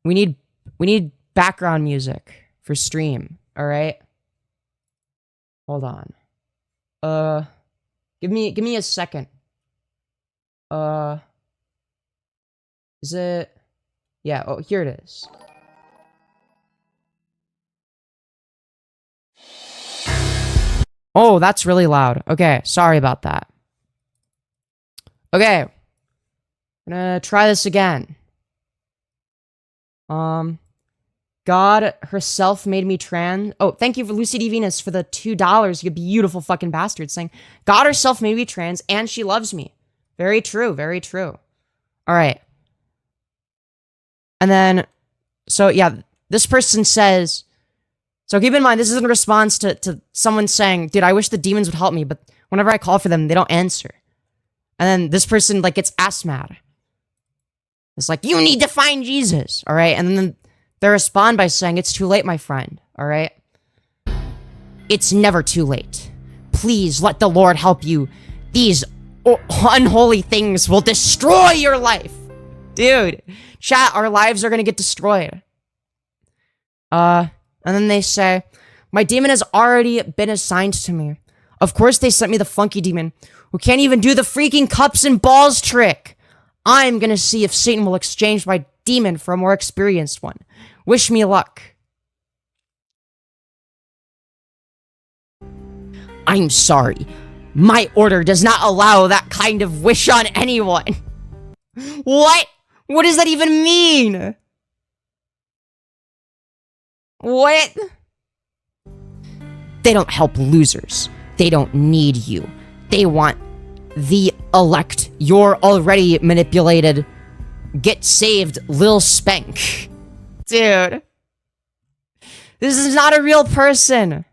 We need background music for stream. All right. Hold on. Give me a second. Is it? Yeah. Oh, here it is. Oh, that's really loud. Okay, sorry about that. Okay. I'm gonna try this again. God herself made me trans. Oh, thank you for Lucy D. Venus for the $2, you beautiful fucking bastard, saying, God herself made me trans and she loves me. Very true, very true. All right. And then, so yeah, this person says, so keep in mind, this is in response to someone saying, dude, I wish the demons would help me, but whenever I call for them, they don't answer. And then this person, like, gets ass mad. It's like, you need to find Jesus, all right? And then they respond by saying, it's too late, my friend, all right? It's never too late. Please let the Lord help you. These unholy things will destroy your life. Dude, chat, our lives are gonna get destroyed. And then they say, My demon has already been assigned to me. Of course they sent me the funky demon, who can't even do the freaking cups and balls trick. I'm gonna see if Satan will exchange my demon for a more experienced one. Wish me luck. I'm sorry. My order does not allow that kind of wish on anyone. What? What does that even mean? What? They don't help losers. They don't need you. They want the elect. You're already manipulated. Get saved, Lil Spank. Dude. This is not a real person.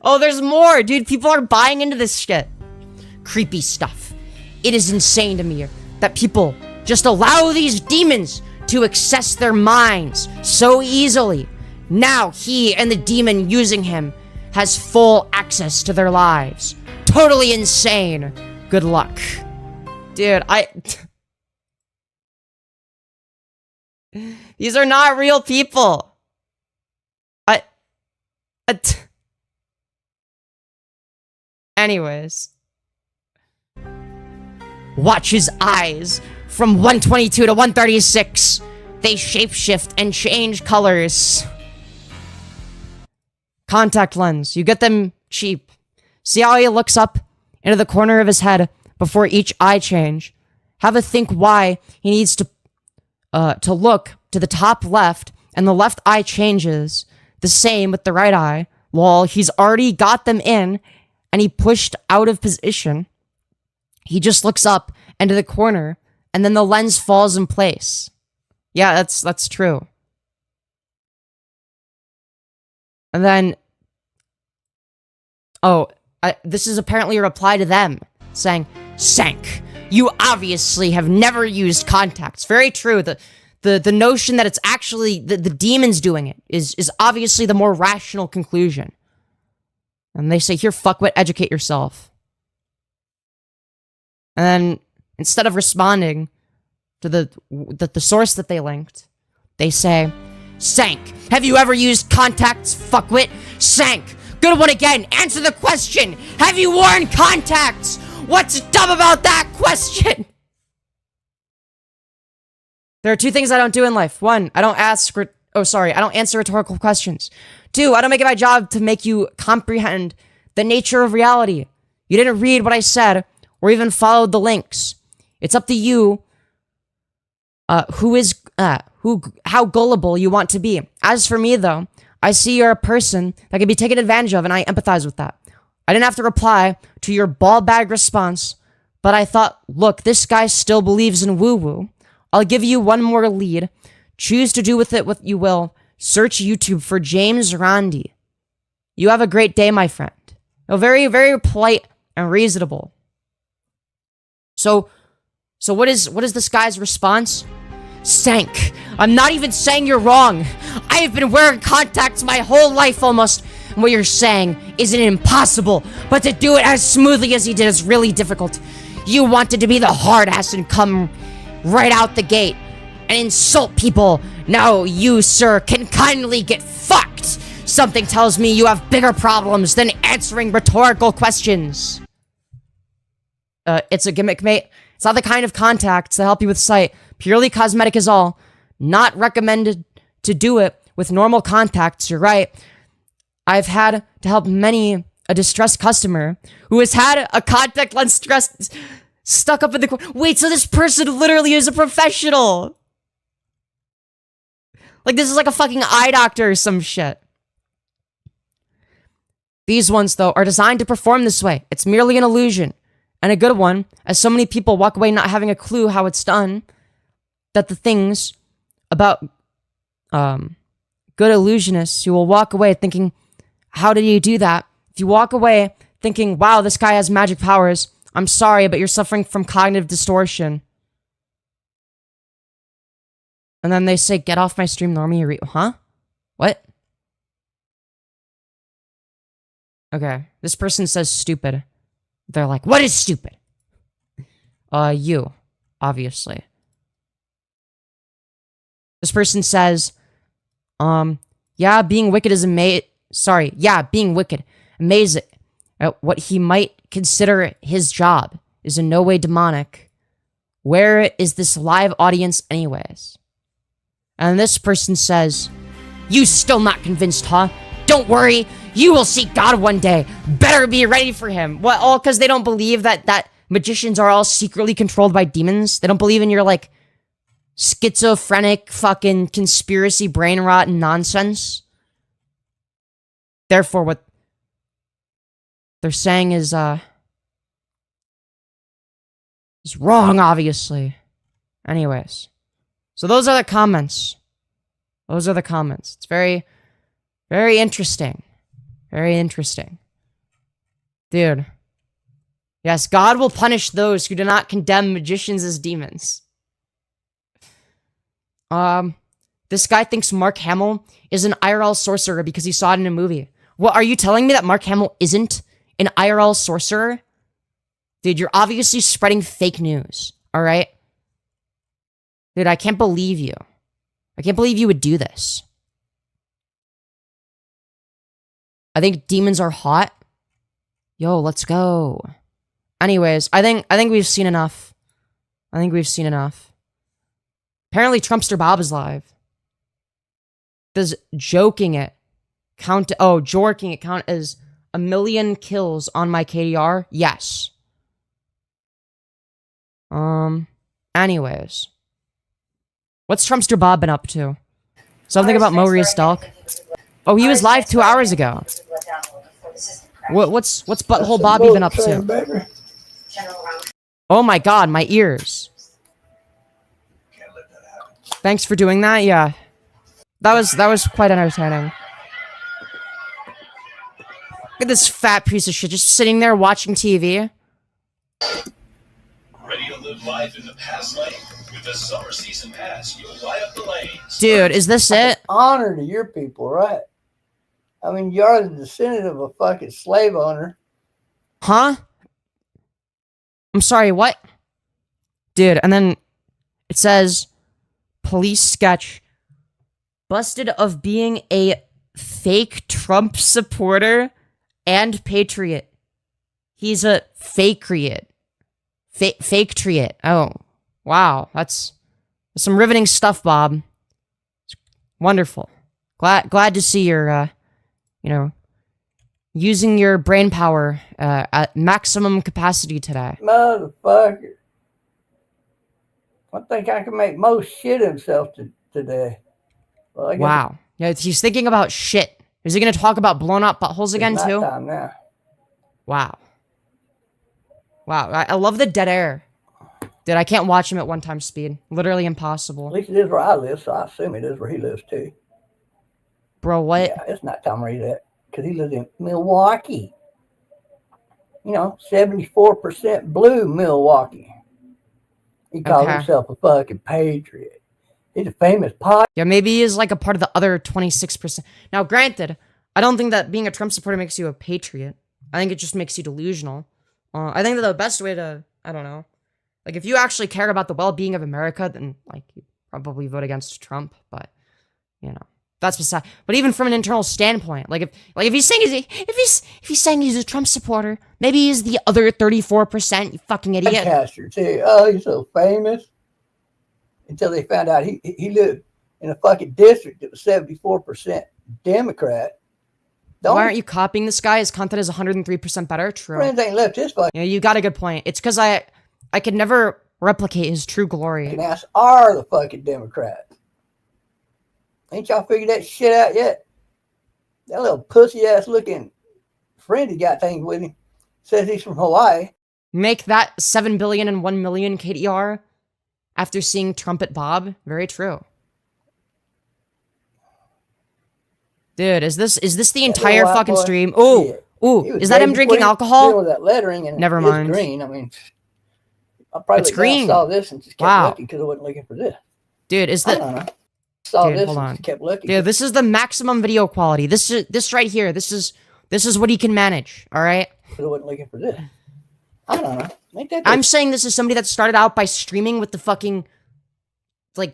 Oh, there's more, dude. People are buying into this shit. Creepy stuff. It is insane to me that people just allow these demons to access their minds so easily. Now he and the demon using him has full access to their lives. Totally insane. Good luck. Dude, these are not real people. Anyways. Watch his eyes. From 122 to 136. They shapeshift and change colors. Contact lens. You get them cheap. See how he looks up into the corner of his head before each eye change? Have a think why he needs to look to the top left and the left eye changes. The same with the right eye. Lol, he's already got them in and he pushed out of position. He just looks up into the corner and then the lens falls in place. Yeah, that's true. And then, this is apparently a reply to them, saying, Sank, you obviously have never used contacts. Very true. The notion that it's actually the demons doing it is obviously the more rational conclusion. And they say, here, fuckwit, educate yourself. And then, instead of responding to the source that they linked, they say, Sank, have you ever used contacts, fuckwit? Sank, good one again, answer the question. Have you worn contacts? What's dumb about that question? There are two things I don't do in life. One, I don't answer rhetorical questions. Two, I don't make it my job to make you comprehend the nature of reality. You didn't read what I said or even followed the links. It's up to you how gullible you want to be. As for me, though, I see you're a person that can be taken advantage of, and I empathize with that. I didn't have to reply to your ball bag response, but I thought, look, this guy still believes in woo-woo. I'll give you one more lead. Choose to do with it what you will. Search YouTube for James Randi. You have a great day, my friend. Oh, very, very polite and reasonable. So what is this guy's response? Sank, I'm not even saying you're wrong. I have been wearing contacts my whole life almost. And what you're saying isn't impossible, but to do it as smoothly as he did is really difficult. You wanted to be the hard ass and come right out the gate and insult people. Now you, sir, can kindly get fucked. Something tells me you have bigger problems than answering rhetorical questions. It's a gimmick, mate. It's not the kind of contacts that help you with sight. Purely cosmetic is all. Not recommended to do it with normal contacts, you're right. I've had to help many a distressed customer who has had a contact lens stuck up in the corner. Wait, so this person literally is a professional. Like, this is like a fucking eye doctor or some shit. These ones, though, are designed to perform this way. It's merely an illusion. And a good one, as so many people walk away not having a clue how it's done, that the things about good illusionists who will walk away thinking, how did you do that? If you walk away thinking, wow, this guy has magic powers, I'm sorry, but you're suffering from cognitive distortion. And then they say, get off my stream, Normie. Huh? What? Okay, this person says stupid. They're like, what is stupid? You, obviously. This person says, Yeah, being wicked is being wicked. Amazing. What he might consider his job is in no way demonic. Where is this live audience anyways? And this person says, you still not convinced, huh? Don't worry, you will see God one day. Better be ready for him. What, all because they don't believe that magicians are all secretly controlled by demons? They don't believe in your, like, schizophrenic fucking conspiracy brain rot and nonsense? Therefore, what they're saying is wrong, obviously. Anyways. So those are the comments. Those are the comments. It's very, very interesting. Very interesting. Dude. Yes, God will punish those who do not condemn magicians as demons. This guy thinks Mark Hamill is an IRL sorcerer because he saw it in a movie. What, are you telling me that Mark Hamill isn't an IRL sorcerer? Dude, you're obviously spreading fake news, alright? Dude, I can't believe you. I can't believe you would do this. I think demons are hot. Yo, let's go. Anyways, I think we've seen enough. I think we've seen enough. Apparently Trumpster Bob is live. Does jorking it count as 1 million kills on my KDR? Yes. Anyways. What's Trumpster Bob been up to? Something about Maurice Dalk? Oh, he was live 2 hours ago. What's Butthole Bobby been up to? Oh my god, my ears. Thanks for doing that, yeah. That was quite entertaining. Look at this fat piece of shit just sitting there watching TV. Ready to live life in the past lane? With the summer season pass, you'll light up the lanes. Dude, is this it? Honor to your people, right? I mean, you're the descendant of a fucking slave owner. Huh? I'm sorry, what? Dude, and then it says, police sketch, busted of being a fake Trump supporter and patriot. He's a faketriot. Faketriot. Oh, wow. That's some riveting stuff, Bob. It's wonderful. Glad to see your, using your brain power at maximum capacity today. Motherfucker. I think I can make most shit himself today. Well, wow. Yeah, he's thinking about shit. Is he going to talk about blown up buttholes again, too? Time now. Wow. Wow, I love the dead air. Dude, I can't watch him at 1x speed. Literally impossible. At least it is where I live, so I assume it is where he lives, too. Bro, what? Yeah, it's not Tom Reed that, because he lives in Milwaukee. 74% blue Milwaukee. He calls himself a fucking patriot. He's a famous Yeah, maybe he is like a part of the other 26%. Now, granted, I don't think that being a Trump supporter makes you a patriot. I think it just makes you delusional. I think that the best way to, I don't know, like if you actually care about the well-being of America, then like you probably vote against Trump. But that's beside. But even from an internal standpoint, if he's saying if he's saying he's a Trump supporter, maybe he's the other 34%. You fucking idiot. Podcaster too. Oh, he's so famous. Until they found out he lived in a fucking district that was 74% Democrat. Why aren't you copying this guy? His content is 103% better. True. Friends ain't left his fucking. Yeah, you got a good point. It's because I could never replicate his true glory. And ass are the fucking Democrats. Ain't y'all figured that shit out yet? That little pussy ass looking friend he got things with him says he's from Hawaii. Make that 7 billion and 1 million KDR after seeing Trumpet Bob. Very true. Dude, is this the entire fucking stream? Ooh, is that him drinking alcohol? That lettering and never mind. Green. I mean, I probably saw this and just kept looking because I wasn't looking for this. Dude, is that? Saw this and kept looking. Dude, this is the maximum video quality. This right here. This is what he can manage. All right. I wasn't looking for this. I don't know. I'm saying this is somebody that started out by streaming with the fucking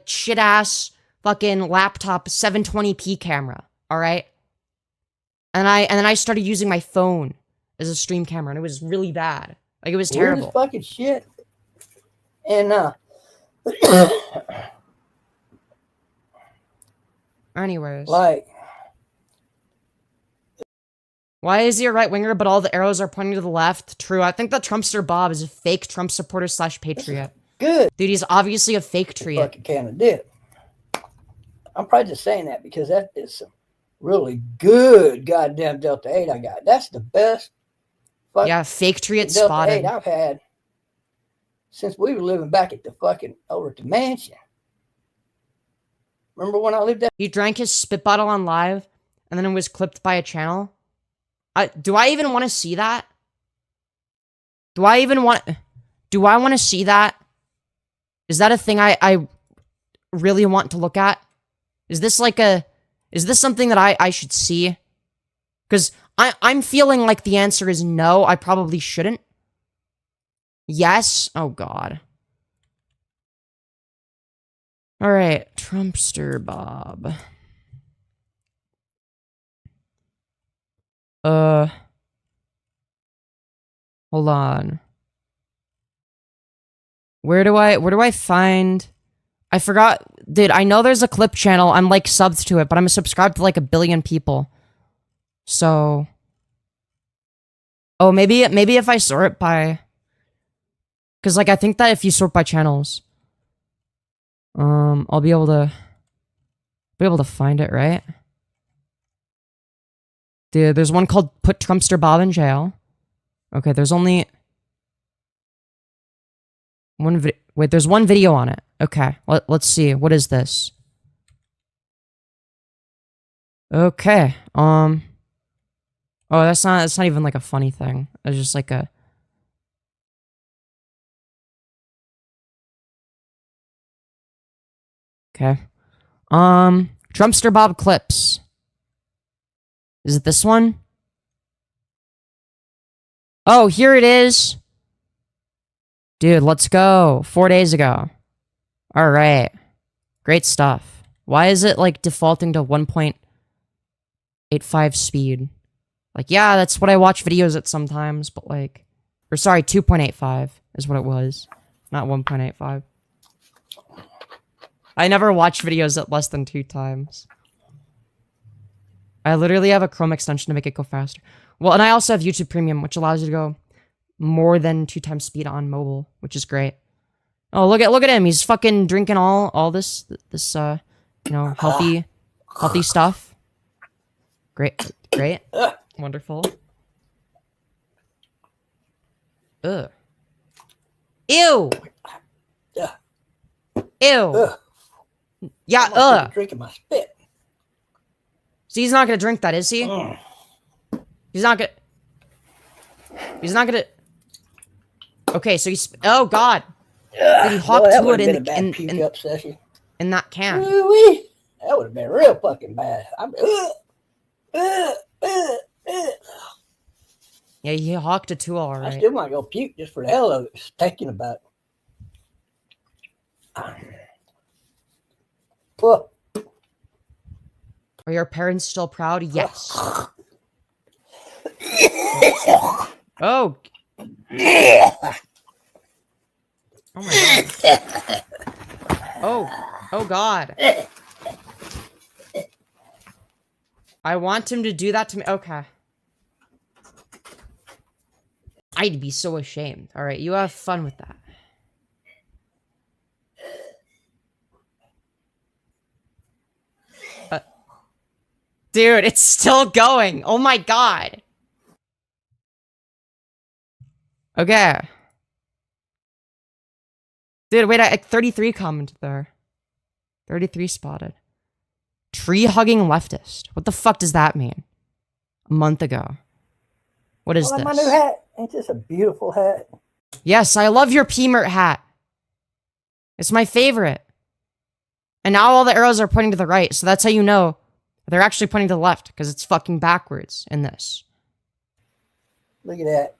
shit ass fucking laptop 720p camera. All right. And then I started using my phone as a stream camera, and it was really bad. Like, it was Weird terrible. as fucking shit. And Anyways, like, why is he a right winger, but all the arrows are pointing to the left? True. I think that Trumpster Bob is a fake Trump supporter / patriot. good. Dude, he's obviously a fake triot. Fucking can of dip. I'm probably just saying that because that is some really good goddamn Delta 8 I got. That's the best fucking Yeah, fake triot Delta spotted. 8 I've had since we were living back at the fucking over at the mansion. Remember when I lived there? He drank his spit bottle on live, and then it was clipped by a channel. Do I even want to see that? Do I want to see that? Is that a thing I really want to look at? Is this something that I should see? Because I'm feeling like the answer is no, I probably shouldn't. Yes? Oh, God. Alright, Trumpster Bob. Hold on. Where do I find... I forgot... Dude, I know there's a clip channel. I'm, like, subbed to it, but I'm subscribed to, like, 1 billion people. So... Oh, maybe if I sort by... Because, like, I think that if you sort by channels... I'll be able to find it, right? Dude, there's one called Put Trumpster Bob in Jail. Okay, there's only... Wait, there's one video on it. Okay, let's see. What is this? Okay, oh, that's not even like a funny thing. It's just like a... Okay. Trumpster Bob clips. Is it this one? Oh, here it is. Dude, let's go. 4 days ago. All right. Great stuff. Why is it, like, defaulting to 1.85 speed? Like, yeah, that's what I watch videos at sometimes, but, like... Or, sorry, 2.85 is what it was. Not 1.85. I never watch videos at less than 2 times. I literally have a Chrome extension to make it go faster. Well, and I also have YouTube Premium, which allows you to go more than 2 times speed on mobile, which is great. Oh, look at him. He's fucking drinking all this you know, healthy stuff. Great. Wonderful. Ugh. Ew. Ew. Yeah, Drinking my spit. So he's not gonna drink that, is he? He's not gonna... Okay, so he's... Oh, God. Did he hawk to it in that can? Ooh-wee. That would have been real fucking bad. Yeah, he hawked it too, all I right. still might go puke just for the hell of it. Just thinking about it. Well, Are your parents still proud? Yes. Oh. Oh my God. Oh God. I want him to do that to me. Okay. I'd be so ashamed. All right, you have fun with that. Dude, it's still going. Oh my God. Okay. Dude, wait, I 33 commented there. 33 spotted. Tree-hugging leftist. What the fuck does that mean? A month ago. What is well, this? my new hat. Ain't this a beautiful hat? Yes, I love your P-Mert hat. It's my favorite. And now all the arrows are pointing to the right, so that's how you know they're actually pointing to the left, because it's fucking backwards in this. Look at that.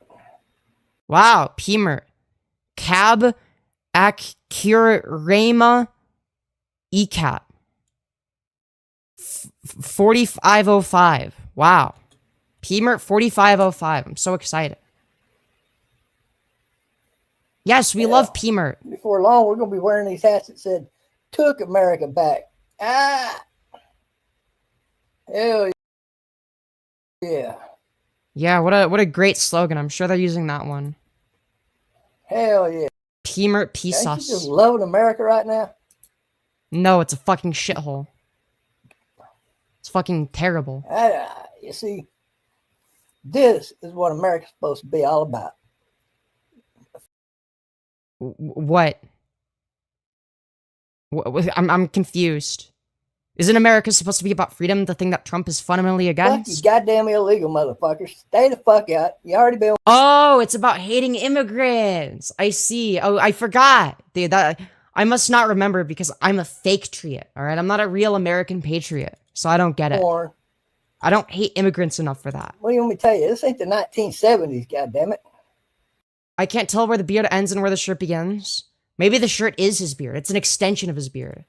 Wow, P-Mert. Cab Akirama ECAP. 4505. Wow. Pmert 4505. I'm so excited. Yes, we love Pmert. Before long, we're going to be wearing these hats that said, "Took America Back." Ah! Hell yeah. Yeah, what a great slogan. I'm sure they're using that one. Hell yeah. Pmert peace Ain't you just us. loving America right now? No, it's a fucking shithole. It's fucking terrible. You see, this is what America's supposed to be all about. What? I'm confused. Isn't America supposed to be about freedom, the thing that Trump is fundamentally Fuck you against? goddamn illegal motherfuckers. Stay the fuck out. You already been. Oh, it's about hating immigrants. I see. Oh, I forgot. Dude, I must not remember because I'm a fake triot, all right? I'm not a real American patriot, so I don't get it. Born. I don't hate immigrants enough for that. What do you want me to tell you? This ain't the 1970s, goddammit. I can't tell where the beard ends and where the shirt begins. Maybe the shirt is his beard. It's an extension of his beard.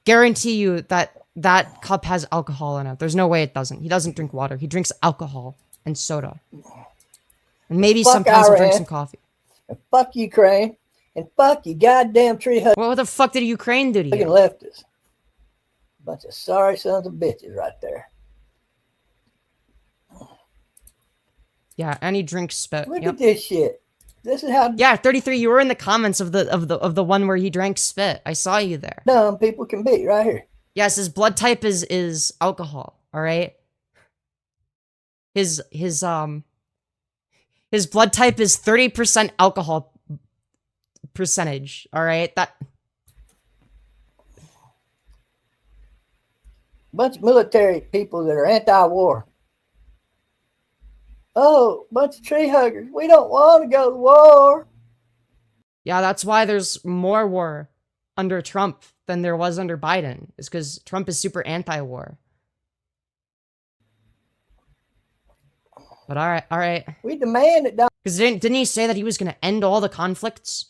Guarantee you that that cup has alcohol in it. There's no way it doesn't. He doesn't drink water. He drinks alcohol and soda. And maybe Fuck sometimes he'll drink Iran. some coffee. And fuck Ukraine. And fuck you goddamn tree hugging What the fuck did Ukraine do to you? leftists. Bunch of sorry sons of bitches right there. Yeah, and he drinks spit. Look Yep. at this shit. This is how Yeah, 33. You were in the comments of the one where he drank spit. I saw you there. dumb people can be right here. Yes, his blood type is alcohol. All right. His blood type is 30% alcohol percentage. All right. That Bunch of military people that are anti-war. Oh, bunch of tree huggers. We don't want to go to war. yeah, that's why there's more war under Trump than there was under Biden. Is because Trump is super anti-war. But all right. We demand it. Because didn't he say that he was going to end all the conflicts?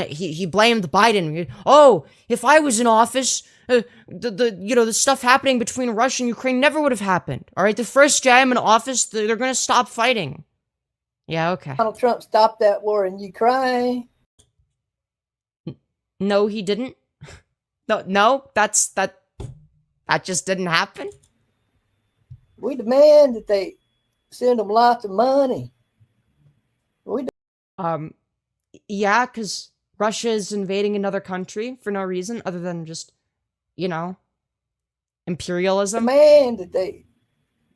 He blamed Biden. Oh, if I was in office, the stuff happening between Russia and Ukraine never would have happened. All right, the first day I'm in office, they're going to stop fighting. Yeah, okay. Donald Trump stopped that war in Ukraine. No, he didn't. No, that just didn't happen. We demand that they send them lots of money. Yeah, because Russia is invading another country for no reason other than just, imperialism. Demand that they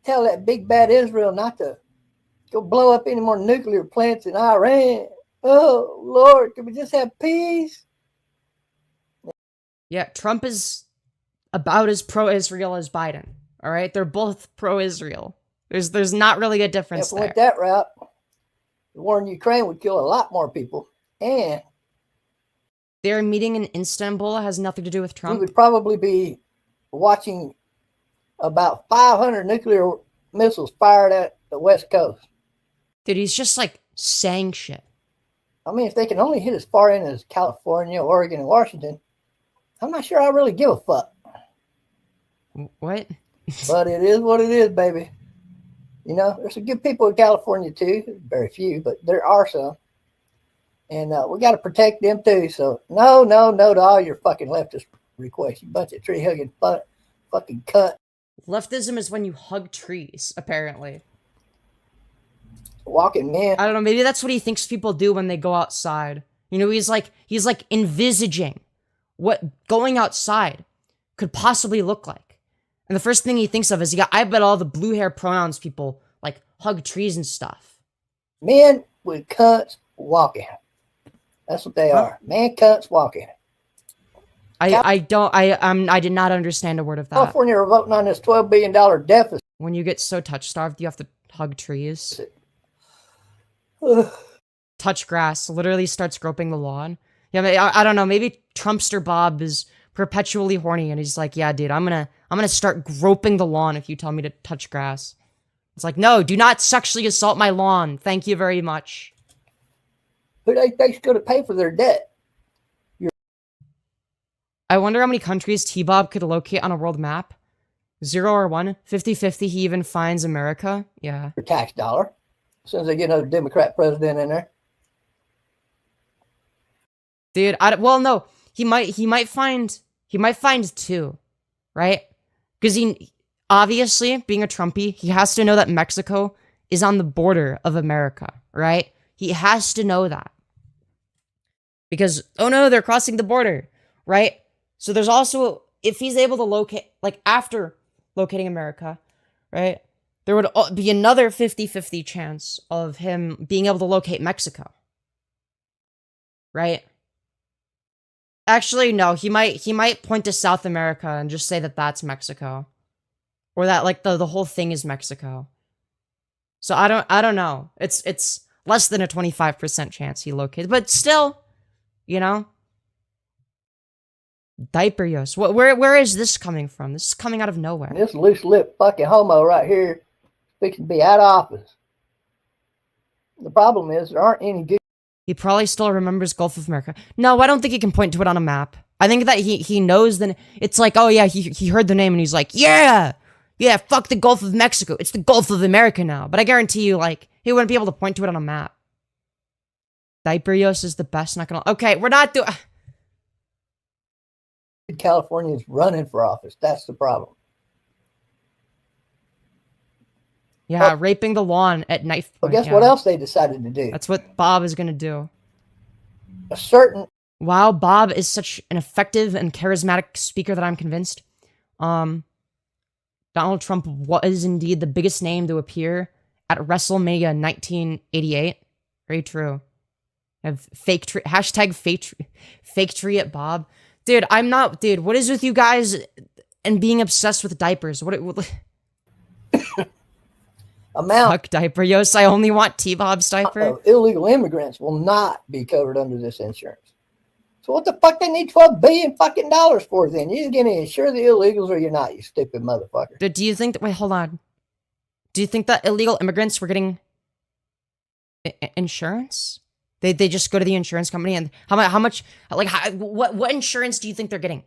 tell that big bad Israel not to go blow up any more nuclear plants in Iran. Oh, Lord, can we just have peace? Yeah, Trump is about as pro-Israel as Biden. All right, they're both pro-Israel. There's not really a difference If we there. went that route, the war in Ukraine would kill a lot more people. And Their meeting in Istanbul has nothing to do with we Trump. would probably be watching about 500 nuclear missiles fired at the West Coast. Dude, he's just like saying shit. I mean, if they can only hit as far in as California, Oregon, and Washington, I'm not sure I really give a fuck. What? But it is what it is, baby. There's some good people in California too. Very few, but there are some. And we got to protect them too. So no to all your fucking leftist requests. You bunch of tree hugging fucking cunt. Leftism is when you hug trees, apparently. Walking man. I don't know, maybe that's what he thinks people do when they go outside. He's like envisaging what going outside could possibly look like. And the first thing he thinks of is, yeah, I bet all the blue hair pronouns people like hug trees and stuff. Men with cunts walking. That's what they are. Man cunts walking. I did not understand a word of that. California are voting on this $12 billion deficit. When you get so touch starved, you have to hug trees. Touch grass, literally starts groping the lawn. Yeah, I don't know, maybe Trumpster Bob is perpetually horny and he's like, yeah, dude, I'm gonna start groping the lawn if you tell me to touch grass. It's like, no, do not sexually assault my lawn. Thank you very much. Who they think's going to pay for their debt? I wonder how many countries T-Bob could locate on a world map. 0 or 1. 50-50, he even finds America. Yeah. Your tax dollar. As soon as they get another Democrat president in there. Dude, well, no. He might find 2, right? Because he, obviously, being a Trumpy, he has to know that Mexico is on the border of America, right? He has to know that. Because, oh no, they're crossing the border, right? So there's also, if he's able to locate, like after locating America, right? There would be another 50-50 chance of him being able to locate Mexico. Right? Actually, no, he might point to South America and just say that that's Mexico. Or that, like, the whole thing is Mexico. So I don't know. It's less than a 25% chance he locates, but still, you know? Diaperios. Where is this coming from? This is coming out of nowhere. And this loose lip fucking homo right here fixing to be out of office. The problem is there aren't any good. He probably still remembers Gulf of America. No, I don't think he can point to it on a map. I think that he knows that it's like, oh yeah, he heard the name and he's like, yeah, fuck the Gulf of Mexico. It's the Gulf of America now. But I guarantee you, like, he wouldn't be able to point to it on a map. Diaperios is the best, not gonna... Okay, we're not doing... Californians running for office. That's the problem. Yeah, raping the lawn at knife point. Well, guess what else they decided to do? That's what Bob is gonna do. A certain... Wow, Bob is such an effective and charismatic speaker that I'm convinced. Donald Trump was indeed the biggest name to appear at WrestleMania 1988. Very true. Have fake tree, hashtag fake tree at Bob. Dude, I'm not, dude, what is with you guys and being obsessed with diapers? What amount fuck Diaperios, I only want T-Bob's diaper. of illegal immigrants will not be covered under this insurance. So what the fuck they need $12 billion fucking dollars for then? You're going to insure the illegals or you're not, you stupid motherfucker. Dude, do you think that, wait, hold on. Do you think that illegal immigrants were getting insurance? They just go to the insurance company and how much, like, what insurance do you think they're getting?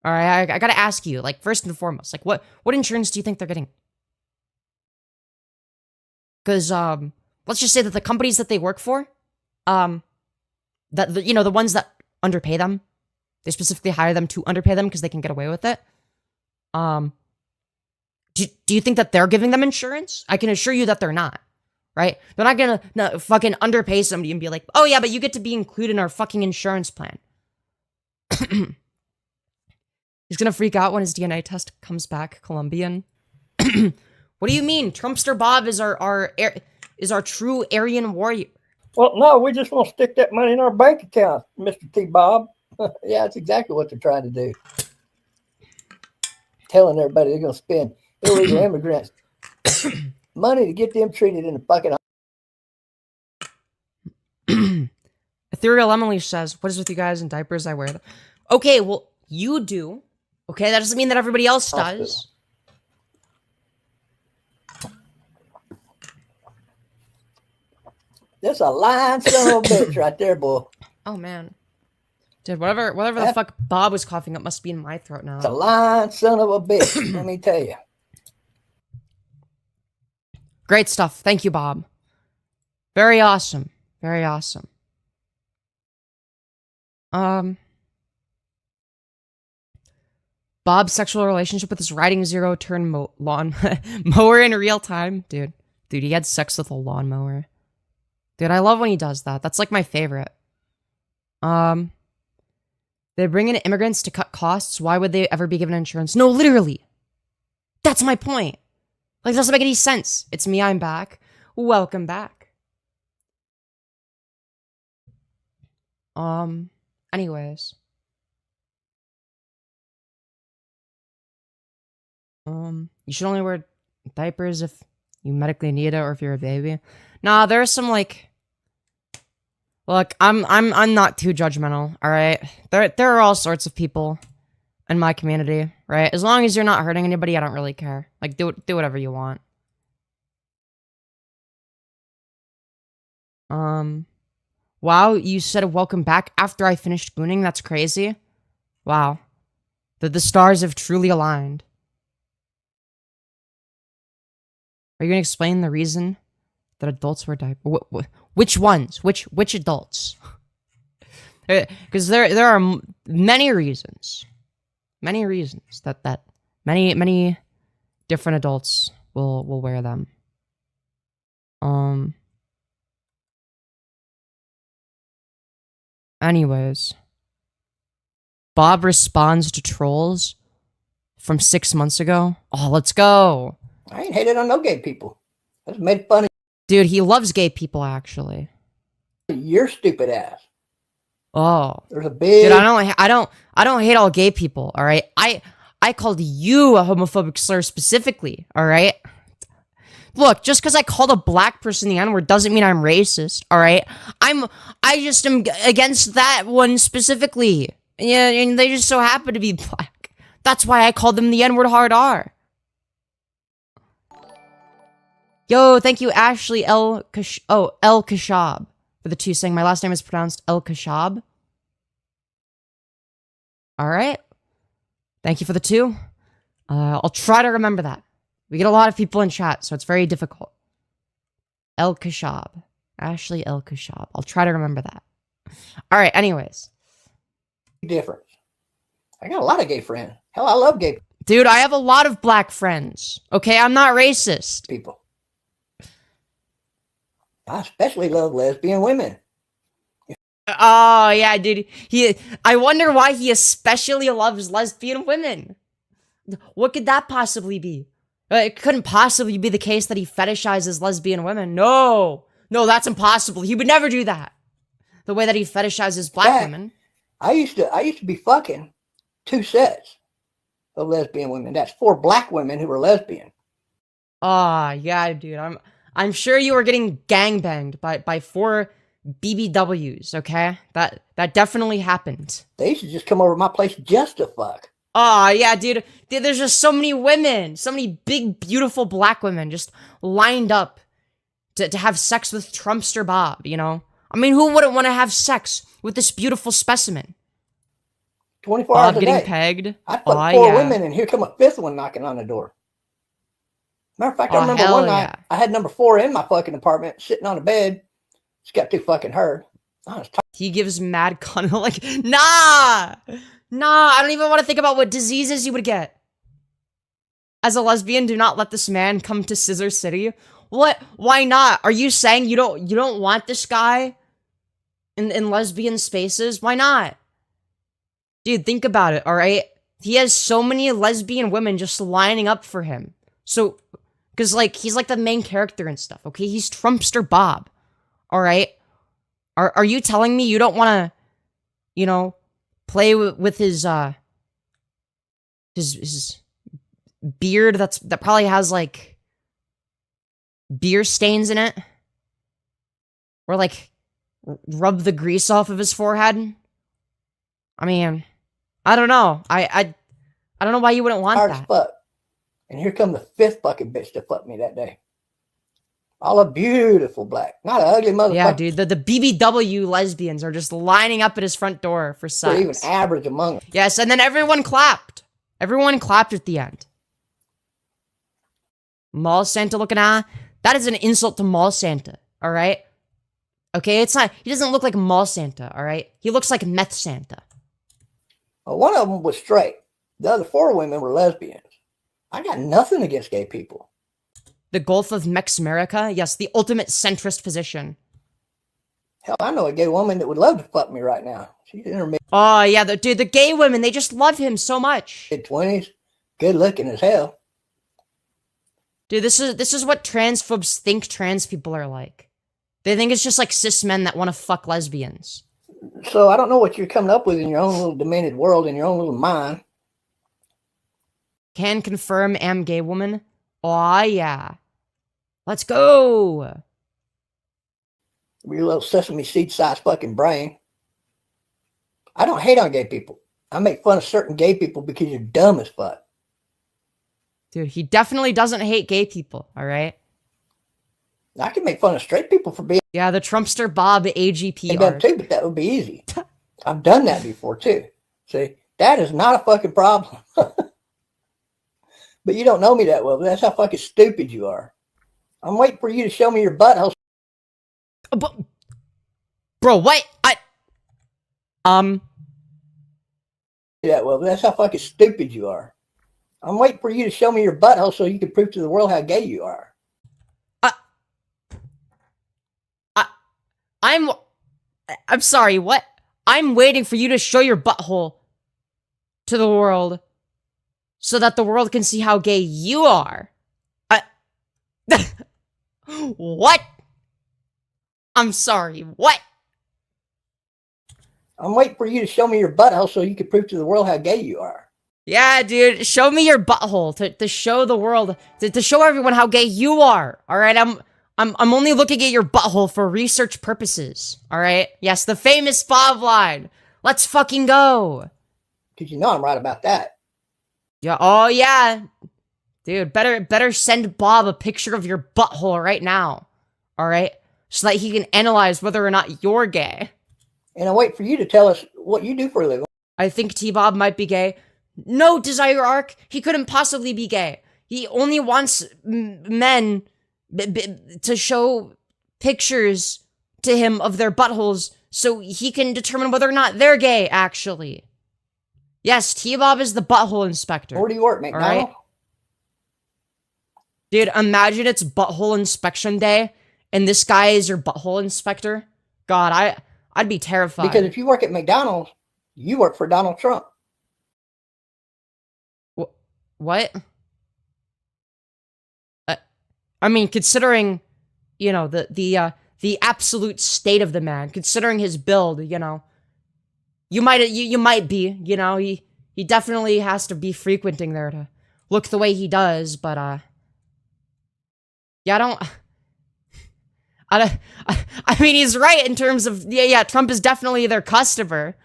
All right, I gotta ask you, like, first and foremost, like, what insurance do you think they're getting? Because, let's just say that the companies that they work for, you know, the ones that underpay them, they specifically hire them to underpay them because they can get away with it. Do you think that they're giving them insurance? I can assure you that they're not. Right? They're not gonna fucking underpay somebody and be like, oh yeah, but you get to be included in our fucking insurance plan. He's gonna freak out when his DNA test comes back Colombian. What do you mean? Trumpster Bob is our true Aryan warrior. Well, no, we just want to stick that money in our bank account, Mr. T. Bob. Yeah, that's exactly what they're trying to do. Telling everybody they're going to spend illegal immigrants money to get them treated in the fucking... Ethereal Emily says, what is with you guys in diapers? I wear them. Okay, well, you do. Okay, that doesn't mean that everybody else does. That's a lying son of a bitch right there, boy. Oh, man. Dude, whatever the fuck Bob was coughing up must be in my throat now. It's a lying son of a bitch, let me tell you. Great stuff. Thank you, Bob. Very awesome. Very awesome. Bob's sexual relationship with his riding zero-turn lawn mower in real time. Dude, he had sex with a lawnmower. Dude, I love when he does that. That's like my favorite. They bring in immigrants to cut costs. Why would they ever be given insurance? No, literally. That's my point. Like, it doesn't make any sense. It's me, I'm back. Welcome back. Anyways. You should only wear diapers if you medically need it or if you're a baby. Nah, there's some, like... Look, I'm not too judgmental, alright? There are all sorts of people in my community, right? As long as you're not hurting anybody, I don't really care. Like, do whatever you want. Wow, you said welcome back after I finished gooning? That's crazy. Wow. The stars have truly aligned. Are you gonna explain the reason that adults wear diapers? Which ones? Which adults? Because there are many reasons. Many reasons that many different adults will wear them. Anyways, Bob responds to trolls from 6 months ago. Oh, let's go. I ain't hated on no gay people. I just made fun Dude, he loves gay people, actually. of your stupid ass. Oh. There's a big... Dude, I don't hate all gay people, all right? I called you a homophobic slur specifically, all right? Look, just because I called a black person the N-word doesn't mean I'm racist, all right? I just am against that one specifically. Yeah, and they just so happen to be black. That's why I called them the N-word hard R. Yo, thank you, Ashley El Kashab, for the 2 saying my last name is pronounced El Kashab. All right. Thank you for the 2. I'll try to remember that. We get a lot of people in chat, so it's very difficult. El Kashab. Ashley El Kashab. I'll try to remember that. All right, anyways. difference. I got a lot of gay friends. Hell, I love gay Dude, I have a lot of black friends. Okay, I'm not racist. people. I especially love lesbian women. Oh, yeah, dude. I wonder why he especially loves lesbian women. What could that possibly be? It couldn't possibly be the case that he fetishizes lesbian women. No, that's impossible. He would never do that. The way that he fetishizes black women. I used to be fucking 2 sets of lesbian women. That's 4 black women who were lesbian. Ah, yeah, dude. I'm sure you were getting gangbanged by 4 BBWs, okay? That definitely happened. They used to just come over to my place just to fuck. Oh, yeah, dude. There's just so many women. So many big, beautiful black women just lined up to have sex with Trumpster Bob, you know? I mean, who wouldn't want to have sex with this beautiful specimen? 24 Bob hours a getting day. pegged? I'd fuck 4 women, and here come a 5th one knocking on the door. Matter of fact, I remember one night, I had number 4 in my fucking apartment, sitting on a bed. She got too fucking hurt. He gives mad cunt, like, nah, I don't even want to think about what diseases you would get. As a lesbian, do not let this man come to Scissor City. What? Why not? Are you saying you don't want this guy in lesbian spaces? Why not? Dude, think about it, all right? He has so many lesbian women just lining up for him. So, because, like, he's like the main character and stuff, okay? He's Trumpster Bob, all right? Are you telling me you don't want to, you know, play with his beard that probably has, like, beer stains in it? Or, like, rub the grease off of his forehead? I mean, I don't know. I don't know why you wouldn't want that. Fuck. And here come the 5th fucking bitch to fuck me that day. All a beautiful black. Not an ugly motherfucker. Yeah, dude. The BBW lesbians are just lining up at his front door for sex. They're even average among them. Yes, and then everyone clapped. Everyone clapped at the end. Mall Santa looking at. That is an insult to Mall Santa, all right? Okay, it's not. He doesn't look like Mall Santa, all right? He looks like Meth Santa. Well, one of them was straight. The other 4 women were lesbians. I got nothing against gay people. The Gulf of Mex-America? Yes, the ultimate centrist position. Hell, I know a gay woman that would love to fuck me right now. She's in her Oh, yeah, dude, the gay women, they just love him so much. mid-20s, good looking as hell. Dude, this is what transphobes think trans people are like. They think it's just like cis men that want to fuck lesbians. So I don't know what you're coming up with in your own little demented world, in your own little mind. Can confirm am gay woman. Oh, yeah. Let's go. Your little sesame seed size fucking brain. I don't hate on gay people. I make fun of certain gay people because you're dumb as fuck. Dude, he definitely doesn't hate gay people, all right? I can make fun of straight people for being... Yeah, the Trumpster Bob AGP too, but that would be easy. I've done that before, too. See, That is not a fucking problem. But you don't know me that well, but that's how fucking stupid you are. I'm waiting for you to show me your butthole. Bro, what? That well, but that's how fucking stupid you are. I'm waiting for you to show me your butthole so you can prove to the world how gay you are. I'm sorry, what? I'm waiting for you to show your butthole to the world so that the world can see how gay you are. What? I'm sorry, what? I'm waiting for you to show me your butthole so you can prove to the world how gay you are. Yeah, dude, show me your butthole to show the world, to show everyone how gay you are. All right, I'm only looking at your butthole for research purposes. All right, yes, the famous Bob line. Let's fucking go. Because you know I'm right about that. Yeah. Oh yeah, dude. Better send Bob a picture of your butthole right now. All right, so that he can analyze whether or not you're gay. And I wait for you to tell us what you do for a living. I think T-Bob might be gay. No, Desire Arc, he couldn't possibly be gay. He only wants men to show pictures to him of their buttholes so he can determine whether or not they're gay, actually. Yes, T-Bob is the butthole inspector. Where do you work, McDonald? Right? Dude, imagine it's butthole inspection day and this guy is your butthole inspector. God, I'd be terrified. Because if you work at McDonald's, you work for Donald Trump. What? I mean, considering, you know, the absolute state of the man, considering his build, you know, you might be, you know, he definitely has to be frequenting there to look the way he does, but yeah, I mean, he's right in terms of, yeah, Trump is definitely their customer,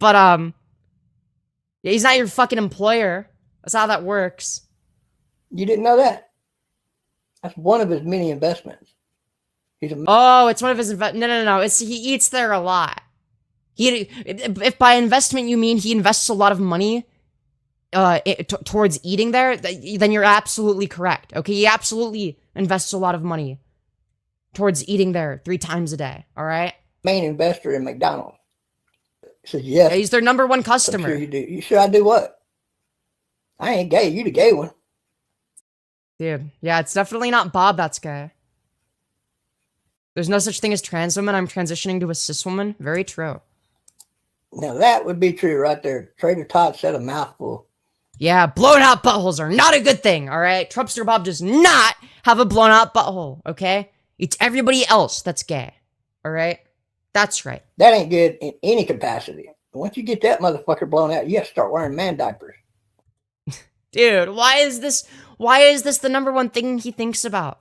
but yeah, he's not your fucking employer. That's how that works. You didn't know that? That's one of his many investments. Oh, it's one of his no. It's he eats there a lot. If by investment you mean he invests a lot of money towards eating there, then you're absolutely correct. Okay, he absolutely invests a lot of money towards eating there 3 times a day. All right. Main investor in McDonald's. He says yes. Yeah, he's their number 1 customer. I'm sure you do. You sure I do what? I ain't gay. You the gay one. Dude, yeah, it's definitely not Bob that's gay. There's no such thing as trans women. I'm transitioning to a cis woman. Very true. Now that would be true right there. Trader Todd said a mouthful. Yeah, blown out buttholes are not a good thing, all right? Trumpster Bob does not have a blown out butthole, okay? It's everybody else that's gay, all right? That's right. That ain't good in any capacity. Once you get that motherfucker blown out, you have to start wearing man diapers. Dude, why is this the number 1 thing he thinks about?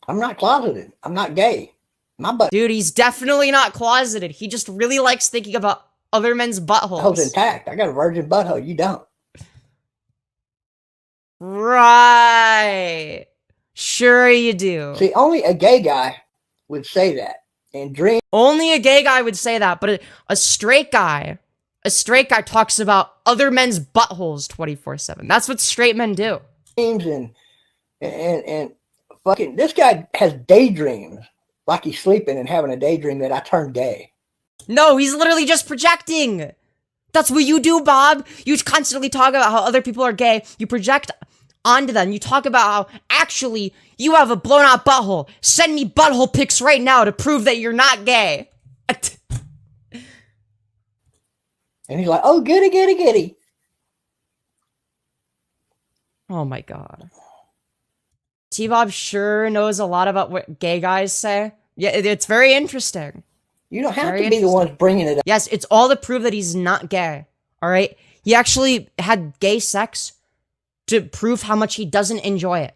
I'm not closeted. I'm not gay. My butt. Dude, he's definitely not closeted. He just really likes thinking about other men's buttholes. Butthole's intact. I got a virgin butthole. You don't. Right. Sure you do. See, only a gay guy would say that. And dream. Only a gay guy would say that, but a straight guy talks about other men's buttholes 24/7. That's what straight men do. And fucking, this guy has daydreams. Like he's sleeping and having a daydream that I turned gay. No, he's literally just projecting. That's what you do, Bob. You constantly talk about how other people are gay. You project onto them. You talk about how actually you have a blown out butthole. Send me butthole pics right now to prove that you're not gay. And he's like, oh, goody, goody, goody. Oh my God. T-Bob sure knows a lot about what gay guys say. Yeah, it's very interesting. You don't have to be the ones bringing it up. Yes, it's all to prove that he's not gay. All right? He actually had gay sex to prove how much he doesn't enjoy it.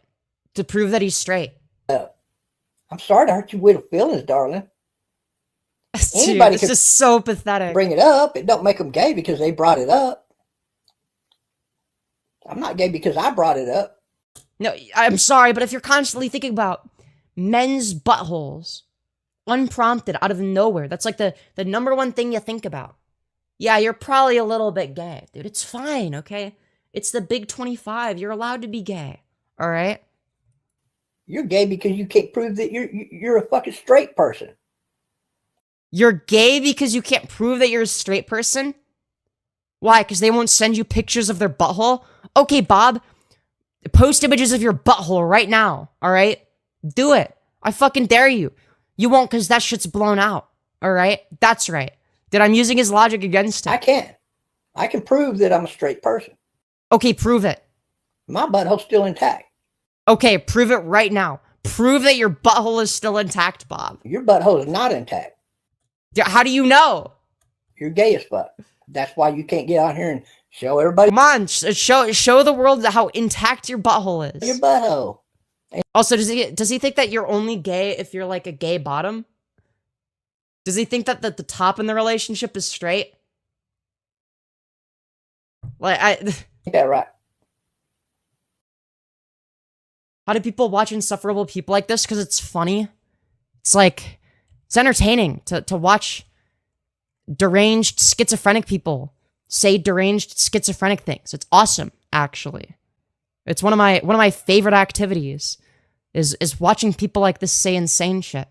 To prove that he's straight. I'm sorry to hurt your little feelings, darling. Dude, Anybody it's just so pathetic. Bring it up. It don't make them gay because they brought it up. I'm not gay because I brought it up. No, I'm sorry, but if you're constantly thinking about men's buttholes unprompted, out of nowhere. That's like the number one thing you think about. Yeah, you're probably a little bit gay, dude. It's fine, okay? It's the big 25. You're allowed to be gay, all right? You're gay because you can't prove that you're a fucking straight person. You're gay because you can't prove that you're a straight person? Why? Because they won't send you pictures of their butthole? Okay, Bob, post images of your butthole right now, all right? Do it. I fucking dare you. You won't because that shit's blown out, all right? That's right. Dude, I'm using his logic against him. I can. I can prove that I'm a straight person. Okay, prove it. My butthole's still intact. Okay, prove it right now. Prove that your butthole is still intact, Bob. Your butthole is not intact. How do you know? You're gay as fuck. That's why you can't get out here and show everybody Come on, show the world how intact your butthole is. your butthole. Also, does he think that you're only gay if you're like a gay bottom? Does he think that the top in the relationship is straight? Like Yeah, right. How do people watch insufferable people like this? Because it's funny. It's like, it's entertaining to watch deranged schizophrenic people say deranged schizophrenic things. It's awesome, actually. It's one of my favorite activities is watching people like this say insane shit.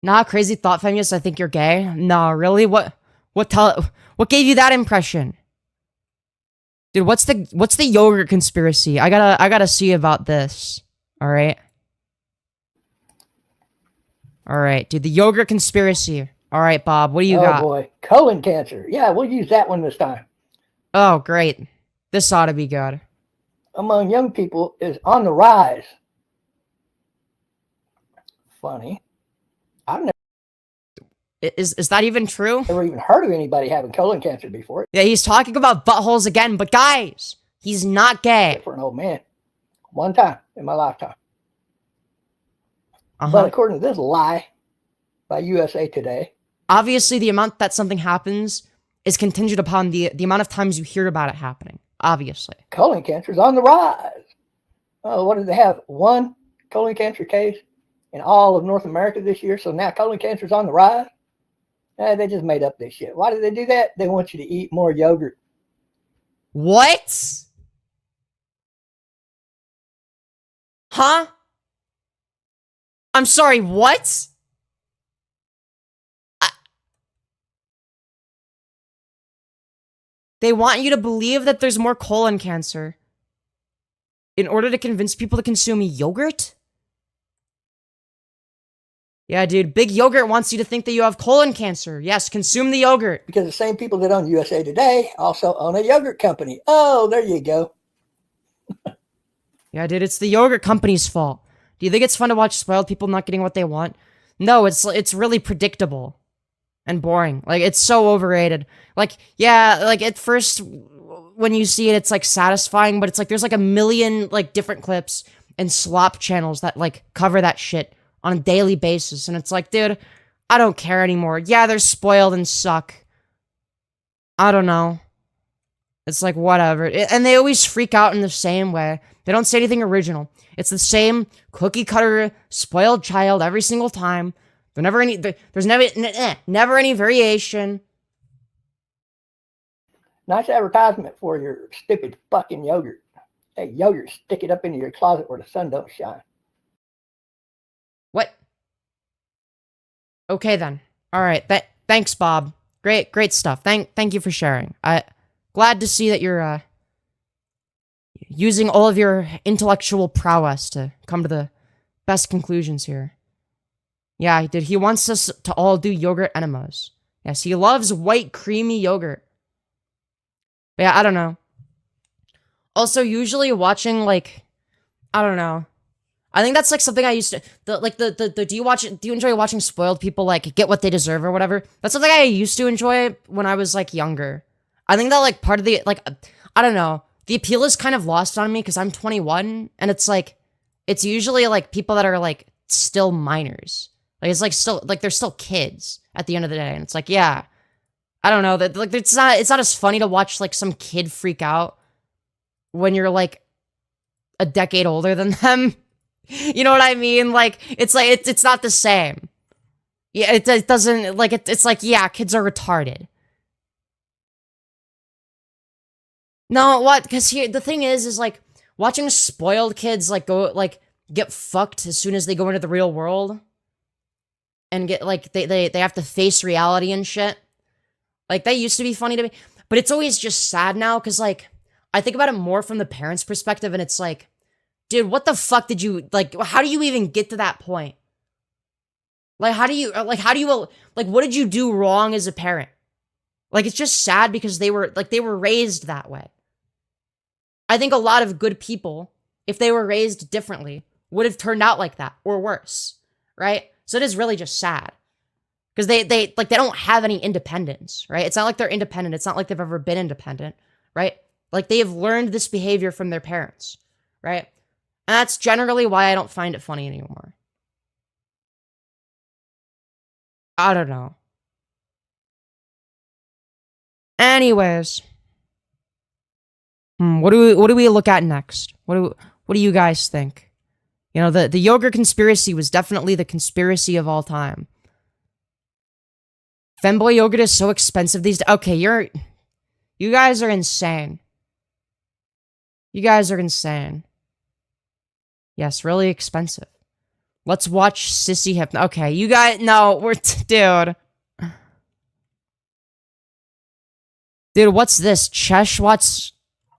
Nah, crazy thought, Femyoz, I think you're gay. Nah, really? What gave you that impression? Dude, what's the yogurt conspiracy? I gotta see about this. All right. All right, dude, the yogurt conspiracy. All right, Bob, what do you got? Oh boy, colon cancer. Yeah, we'll use that one this time. Oh, great. This ought to be good. Among young people is on the rise. Funny. I've Is that even true? never even heard of anybody having colon cancer before. Yeah, he's talking about buttholes again, but guys, he's not gay. For an old man. One time in my lifetime. Uh-huh. But according to this lie by USA Today, Obviously, the amount that something happens is contingent upon the amount of times you hear about it happening. Obviously. colon cancer is on the rise. Oh, what did they have? One colon cancer case in all of North America this year. So now colon cancer is on the rise. They just made up this shit. Why did they do that? They want you to eat more yogurt. What? Huh? I'm sorry, what? They want you to believe that there's more colon cancer in order to convince people to consume yogurt? Yeah, dude, Big Yogurt wants you to think that you have colon cancer. Yes, consume the yogurt. Because the same people that own USA Today also own a yogurt company. Oh, there you go. Yeah, dude, it's the yogurt company's fault. Do you think it's fun to watch spoiled people not getting what they want? No, it's really predictable and boring. Like, it's so overrated. Like, yeah, like at first when you see it, it's like satisfying, but it's like there's like a million like different clips and slop channels that like cover that shit on a daily basis. And it's like, dude, I don't care anymore. Yeah, they're spoiled and suck. I don't know. It's like, whatever. And they always freak out in the same way. They don't say anything original. It's the same cookie cutter spoiled child every single time. There's never any variation. Nice advertisement for your stupid fucking yogurt. Hey, yogurt, stick it up into your closet where the sun don't shine. What? Okay then. All right. Thanks, Bob. Great stuff. Thank you for sharing. Glad to see that you're using all of your intellectual prowess to come to the best conclusions here. Yeah, he did. He wants us to all do yogurt enemas. Yes, he loves white creamy yogurt. But yeah, I don't know. Also, usually watching like, I don't know. I think that's like something I used to do you enjoy watching spoiled people like get what they deserve or whatever? That's something I used to enjoy when I was like younger. I think that like part of the like I don't know. The appeal is kind of lost on me because I'm 21 and it's like it's usually like people that are like still minors. Like it's like still like they're still kids at the end of the day and it's like yeah. I don't know that like it's not as funny to watch like some kid freak out when you're like a decade older than them. You know what I mean? Like, it's not the same. Yeah, it doesn't, like, it's like, yeah, kids are retarded. No, what? Because here, the thing is like, watching spoiled kids, like, get fucked as soon as they go into the real world. And get, like, they have to face reality and shit. Like, that used to be funny to me. But it's always just sad now, because, like, I think about it more from the parents' perspective, and it's like, dude, what the fuck did you, like, how do you even get to that point? Like, how do you, what did you do wrong as a parent? Like, it's just sad because they were raised that way. I think a lot of good people, if they were raised differently, would have turned out like that, or worse, right? So it is really just sad. Because they don't have any independence, right? It's not like they're independent. It's not like they've ever been independent, right? Like, they have learned this behavior from their parents, right? And that's generally why I don't find it funny anymore. I don't know. Anyways. What do we look at next? What do you guys think? You know, the yogurt conspiracy was definitely the conspiracy of all time. Femboy yogurt is so expensive these days. Okay, you guys are insane. You guys are insane. Yes, really expensive. Let's watch Sissy Hip. Okay, you guys, no, dude. Dude, what's this? Chesh watch,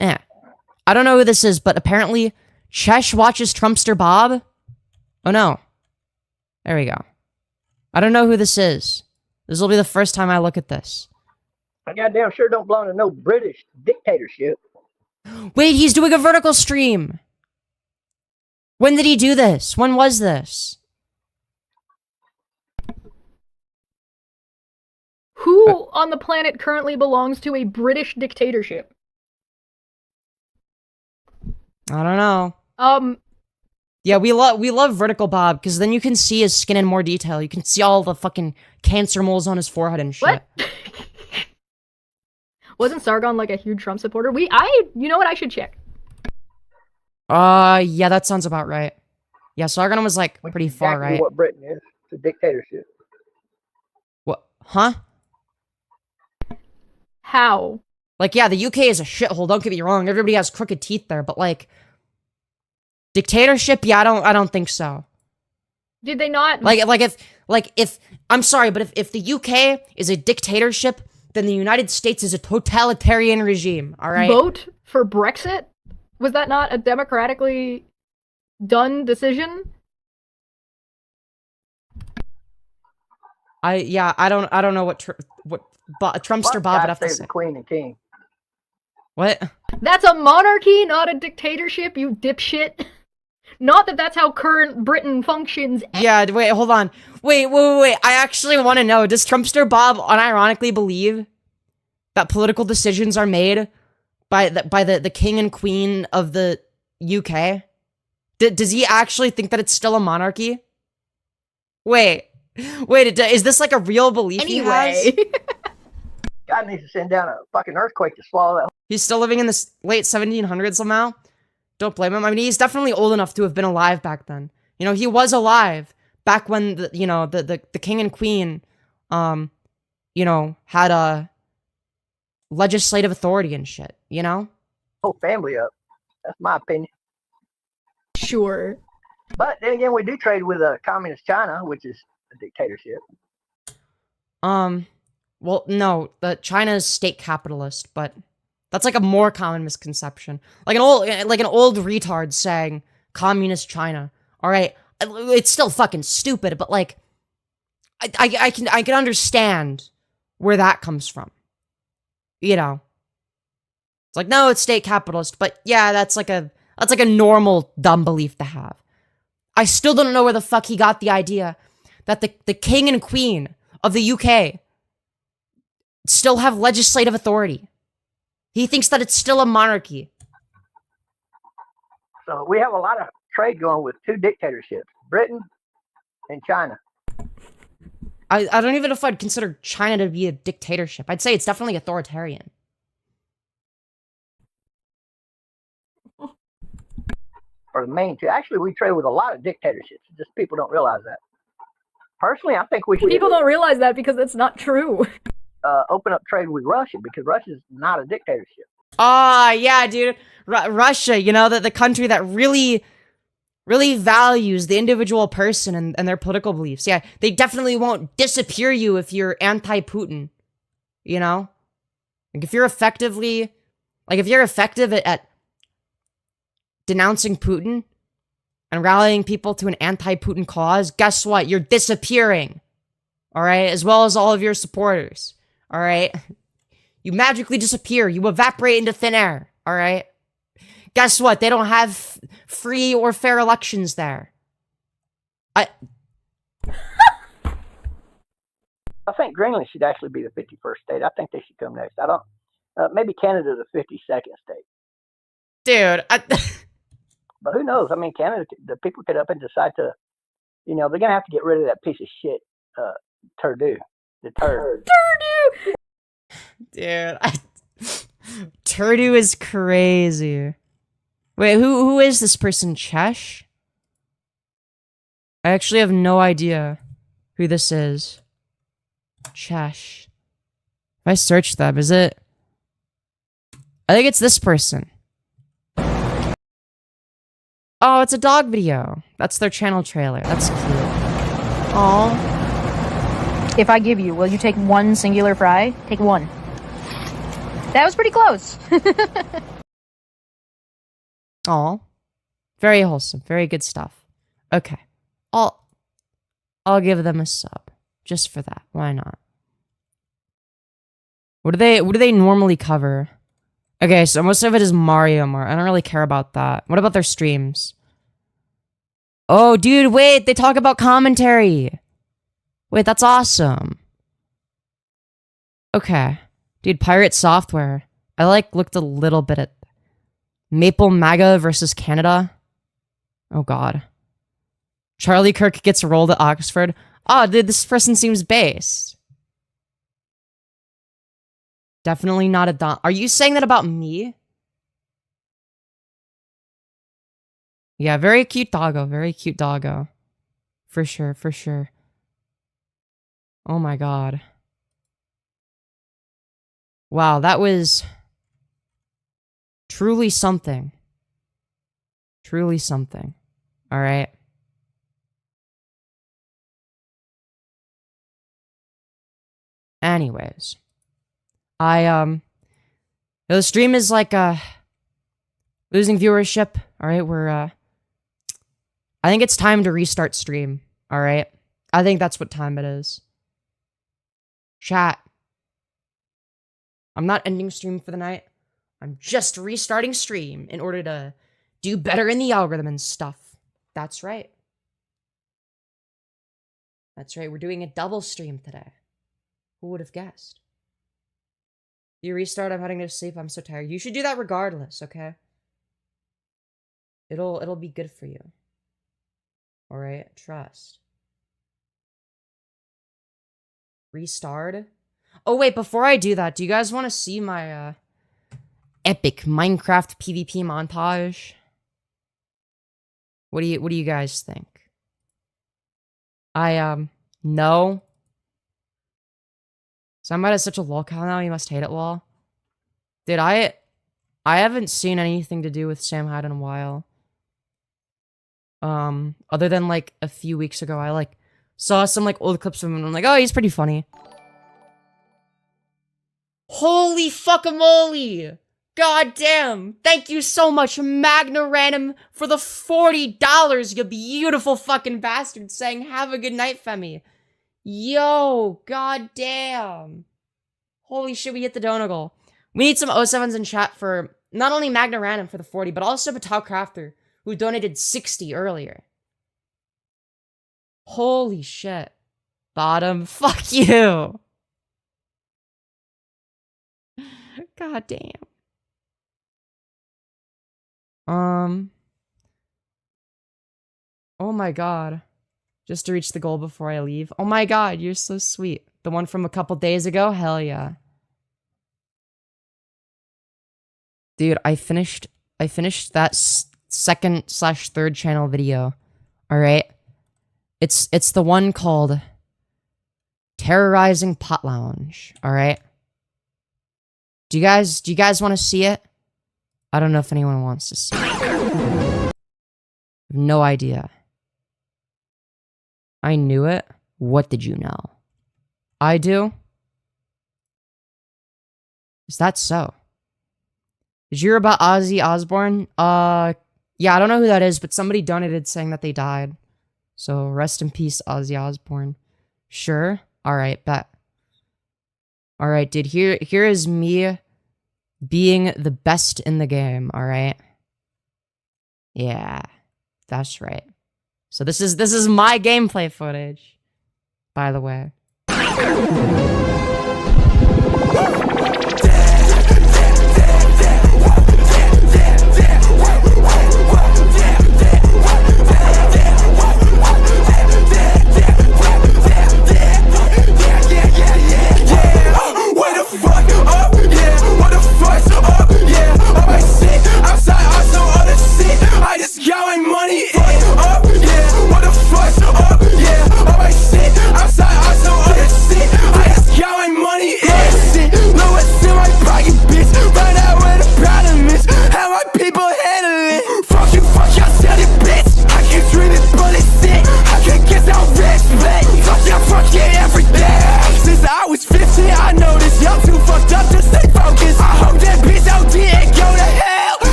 I don't know who this is, but apparently Chesh watches Trumpster Bob. Oh no. There we go. I don't know who this is. This will be the first time I look at this. I goddamn sure don't belong to no British dictatorship. Wait, he's doing a vertical stream. When did he do this? When was this? Who on the planet currently belongs to a British dictatorship? I don't know. Yeah, we love Vertical Bob, because then you can see his skin in more detail. You can see all the fucking cancer moles on his forehead and shit. What? Wasn't Sargon like a huge Trump supporter? You know what? I should check. Yeah, that sounds about right. Yeah, Sargon was like pretty far right. What Britain is. It's a dictatorship. What? Huh? How? Like, yeah, the UK is a shithole, don't get me wrong. Everybody has crooked teeth there, but like, dictatorship? Yeah, I don't think so. Did they not? If I'm sorry, but if the UK is a dictatorship, then the United States is a totalitarian regime, all right? Vote for Brexit? Was that not a democratically done decision? I don't know what Trumpster Bob would have to say. The Queen and King. What? That's a monarchy, not a dictatorship, you dipshit. Not that that's how current Britain functions. Yeah, wait, hold on. Wait. I actually want to know, does Trumpster Bob unironically believe that political decisions are made by the king and queen of the UK? Does he actually think that it's still a monarchy? Wait, is this like a real belief he has? God needs to send down a fucking earthquake to swallow that. He's still living in the late 1700s somehow? Don't blame him. I mean, he's definitely old enough to have been alive back then. You know, he was alive back when the king and queen, had a legislative authority and shit, you know? Whole family up. That's my opinion. Sure. But then again, we do trade with communist China, which is a dictatorship. Well, no, China is state capitalist, but that's like a more common misconception. Like an old retard saying communist China. All right, it's still fucking stupid, but like, I can understand where that comes from. You know, it's like, no, it's state capitalist, but yeah, that's like a normal dumb belief to have. I still don't know where the fuck he got the idea that the king and queen of the UK still have legislative authority. He thinks that it's still a monarchy. So we have a lot of trade going with two dictatorships, Britain and China. I don't even know if I'd consider China to be a dictatorship. I'd say it's definitely authoritarian. are the main two. Actually, we trade with a lot of dictatorships. Just people don't realize that. Personally, I think we should People don't realize that because it's not true. open up trade with Russia because Russia's not a dictatorship. Ah, yeah, dude. Russia, you know, the country that really values the individual person and their political beliefs. Yeah, they definitely won't disappear you if you're anti-Putin. You know? Like, if you're effective at denouncing Putin and rallying people to an anti-Putin cause, guess what? You're disappearing. All right? As well as all of your supporters. All right? You magically disappear. You evaporate into thin air. All right? Guess what? They don't have free or fair elections there. I think Greenland should actually be the 51st state. I think they should come next. I don't. Maybe Canada the 52nd state. Dude, but who knows? I mean, Canada. The people could up and decide to. You know, they're gonna have to get rid of that piece of shit, Turdu. The turd. Turdu. Dude, Turdu is crazy. Wait, who is this person? Chesh? I actually have no idea who this is. Chesh. If I search them, is it? I think it's this person. Oh, it's a dog video. That's their channel trailer. That's cute. Aww. If I give you, will you take one singular fry? Take one. That was pretty close. Aw. Very wholesome. Very good stuff. Okay. I'll give them a sub. Just for that. Why not? What do they normally cover? Okay, so most of it is Mario Mart. I don't really care about that. What about their streams? Oh, dude, wait, they talk about commentary. Wait, that's awesome. Okay. Dude, Pirate Software. I looked a little bit at Maple MAGA versus Canada. Oh god. Charlie Kirk gets rolled at Oxford. Oh, dude, this person seems based. Definitely not a Don. Are you saying that about me? Yeah, very cute doggo. Very cute doggo. For sure, for sure. Oh my god. Wow, that was truly something. Truly something. All right. Anyways. The stream is like, losing viewership. All right, I think it's time to restart stream. All right. I think that's what time it is. Chat. I'm not ending stream for the night. I'm just restarting stream in order to do better in the algorithm and stuff. That's right. That's right. We're doing a double stream today. Who would have guessed? You restart, I'm heading to sleep, I'm so tired. You should do that regardless, okay? It'll be good for you. Alright, trust. Restart? Oh wait, before I do that, do you guys want to see my epic Minecraft PvP montage? What do you guys think? No. Somebody has such a lol cow now, you must hate it, lol. Dude, I haven't seen anything to do with Sam Hyde in a while. Other than like a few weeks ago, I saw some like old clips of him and I'm like, oh, he's pretty funny. Holy fuckamole! God damn! Thank you so much, Magna Random, for the $40, you beautiful fucking bastard, saying have a good night, Femi. Yo, god damn. Holy shit, we hit the donut goal. We need some 07s in chat for not only Magna Random for the 40, but also Patal Crafter, who donated 60 earlier. Holy shit. Bottom, fuck you. God damn. Oh my god. Just to reach the goal before I leave. Oh my god, you're so sweet. The one from a couple days ago? Hell yeah. Dude, I finished that 2nd/3rd channel video. All right. It's the one called Terrorizing Pot Lounge. All right. Do you guys want to see it? I don't know if anyone wants to see it. I have no idea. I knew it. What did you know? I do. Is that so? Did you hear about Ozzy Osbourne? Yeah, I don't know who that is, but somebody donated saying that they died. So rest in peace, Ozzy Osbourne. Sure. All right, bet. All right, dude. Here is me being the best in the game. All right. Yeah, that's right. So this is my gameplay footage, by the way.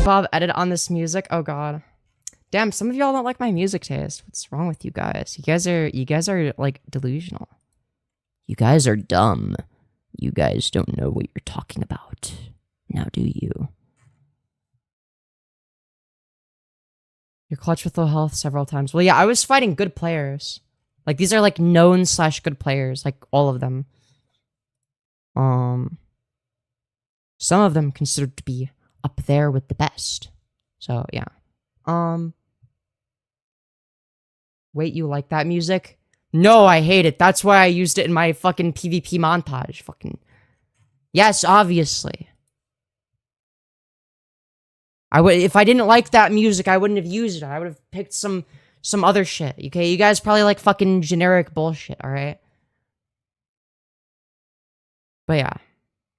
Bob edit on this music. Oh god. Damn, some of y'all don't like my music taste. What's wrong with you guys? You guys are like delusional. You guys are dumb. You guys don't know what you're talking about. Now do you? You're clutch with low health several times. Well, yeah, I was fighting good players. Like these are like known / good players, like all of them. Some of them considered to be up there with the best. So, yeah. Wait, you like that music? No, I hate it. That's why I used it in my fucking PvP montage. Fucking. Yes, obviously. If I didn't like that music, I wouldn't have used it. I would have picked some other shit. Okay, you guys probably like fucking generic bullshit, alright? But yeah.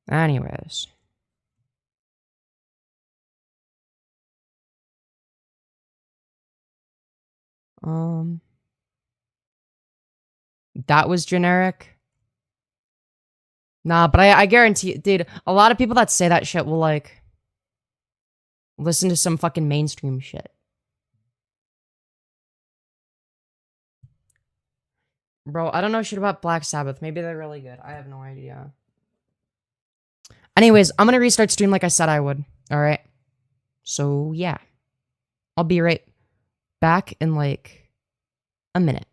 Anyways. That was generic. Nah, but I guarantee, dude, a lot of people that say that shit will, like, listen to some fucking mainstream shit. Bro, I don't know shit about Black Sabbath. Maybe they're really good. I have no idea. Anyways, I'm gonna restart stream like I said I would. Alright? So, yeah. I'll be right back in, like, a minute.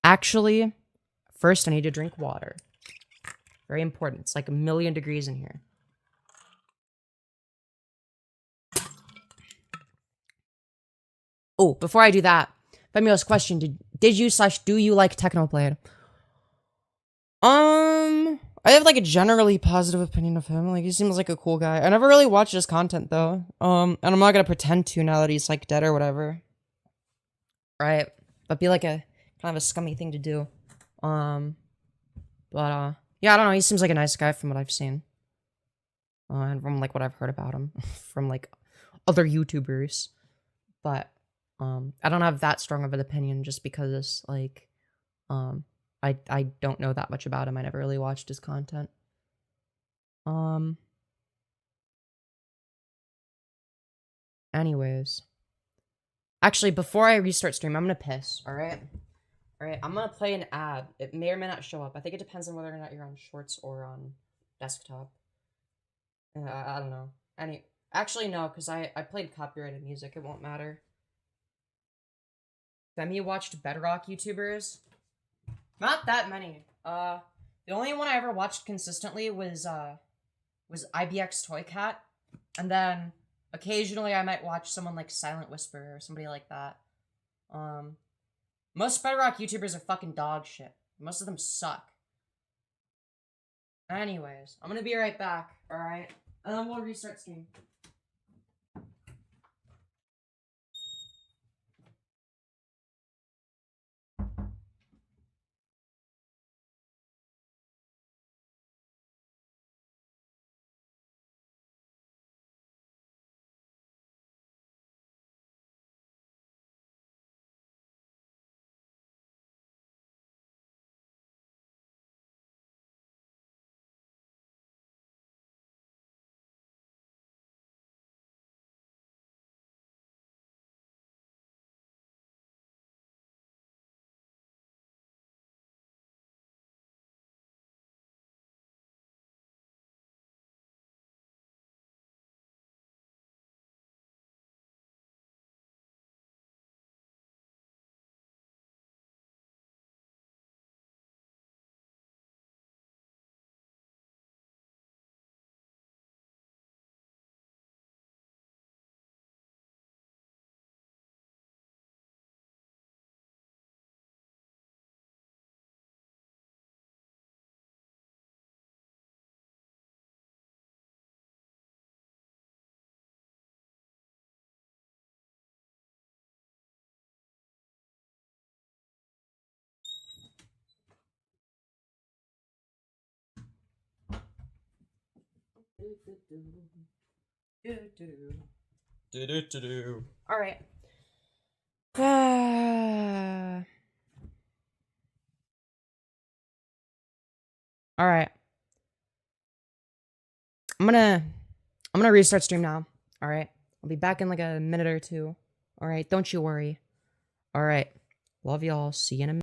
Actually, first I need to drink water. Very important. It's like 1,000,000 degrees in here. Oh, before I do that, Femyoz question, did you / do you like Technoblade? I have like a generally positive opinion of him. Like he seems like a cool guy. I never really watched his content though. And I'm not gonna pretend to now that he's like dead or whatever. Right. But be like a kind of a scummy thing to do. Yeah, I don't know. He seems like a nice guy from what I've seen. And from like what I've heard about him from like other YouTubers. But I don't have that strong of an opinion just because like I don't know that much about him. I never really watched his content. Anyways. Actually, before I restart stream, I'm gonna piss, alright? Alright, I'm gonna play an ad. It may or may not show up. I think it depends on whether or not you're on Shorts or on desktop. I don't know. Actually, no, because I played copyrighted music. It won't matter. Femi watched Bedrock YouTubers. Not that many. The only one I ever watched consistently was IBX Toy Cat. And then occasionally I might watch someone like Silent Whisper or somebody like that. Most Bedrock YouTubers are fucking dog shit. Most of them suck. Anyways, I'm gonna be right back, alright? And then we'll restart stream. Alright. Alright. I'm gonna restart stream now. Alright. I'll be back in like a minute or two. Alright, don't you worry. Alright. Love y'all. See you in a minute.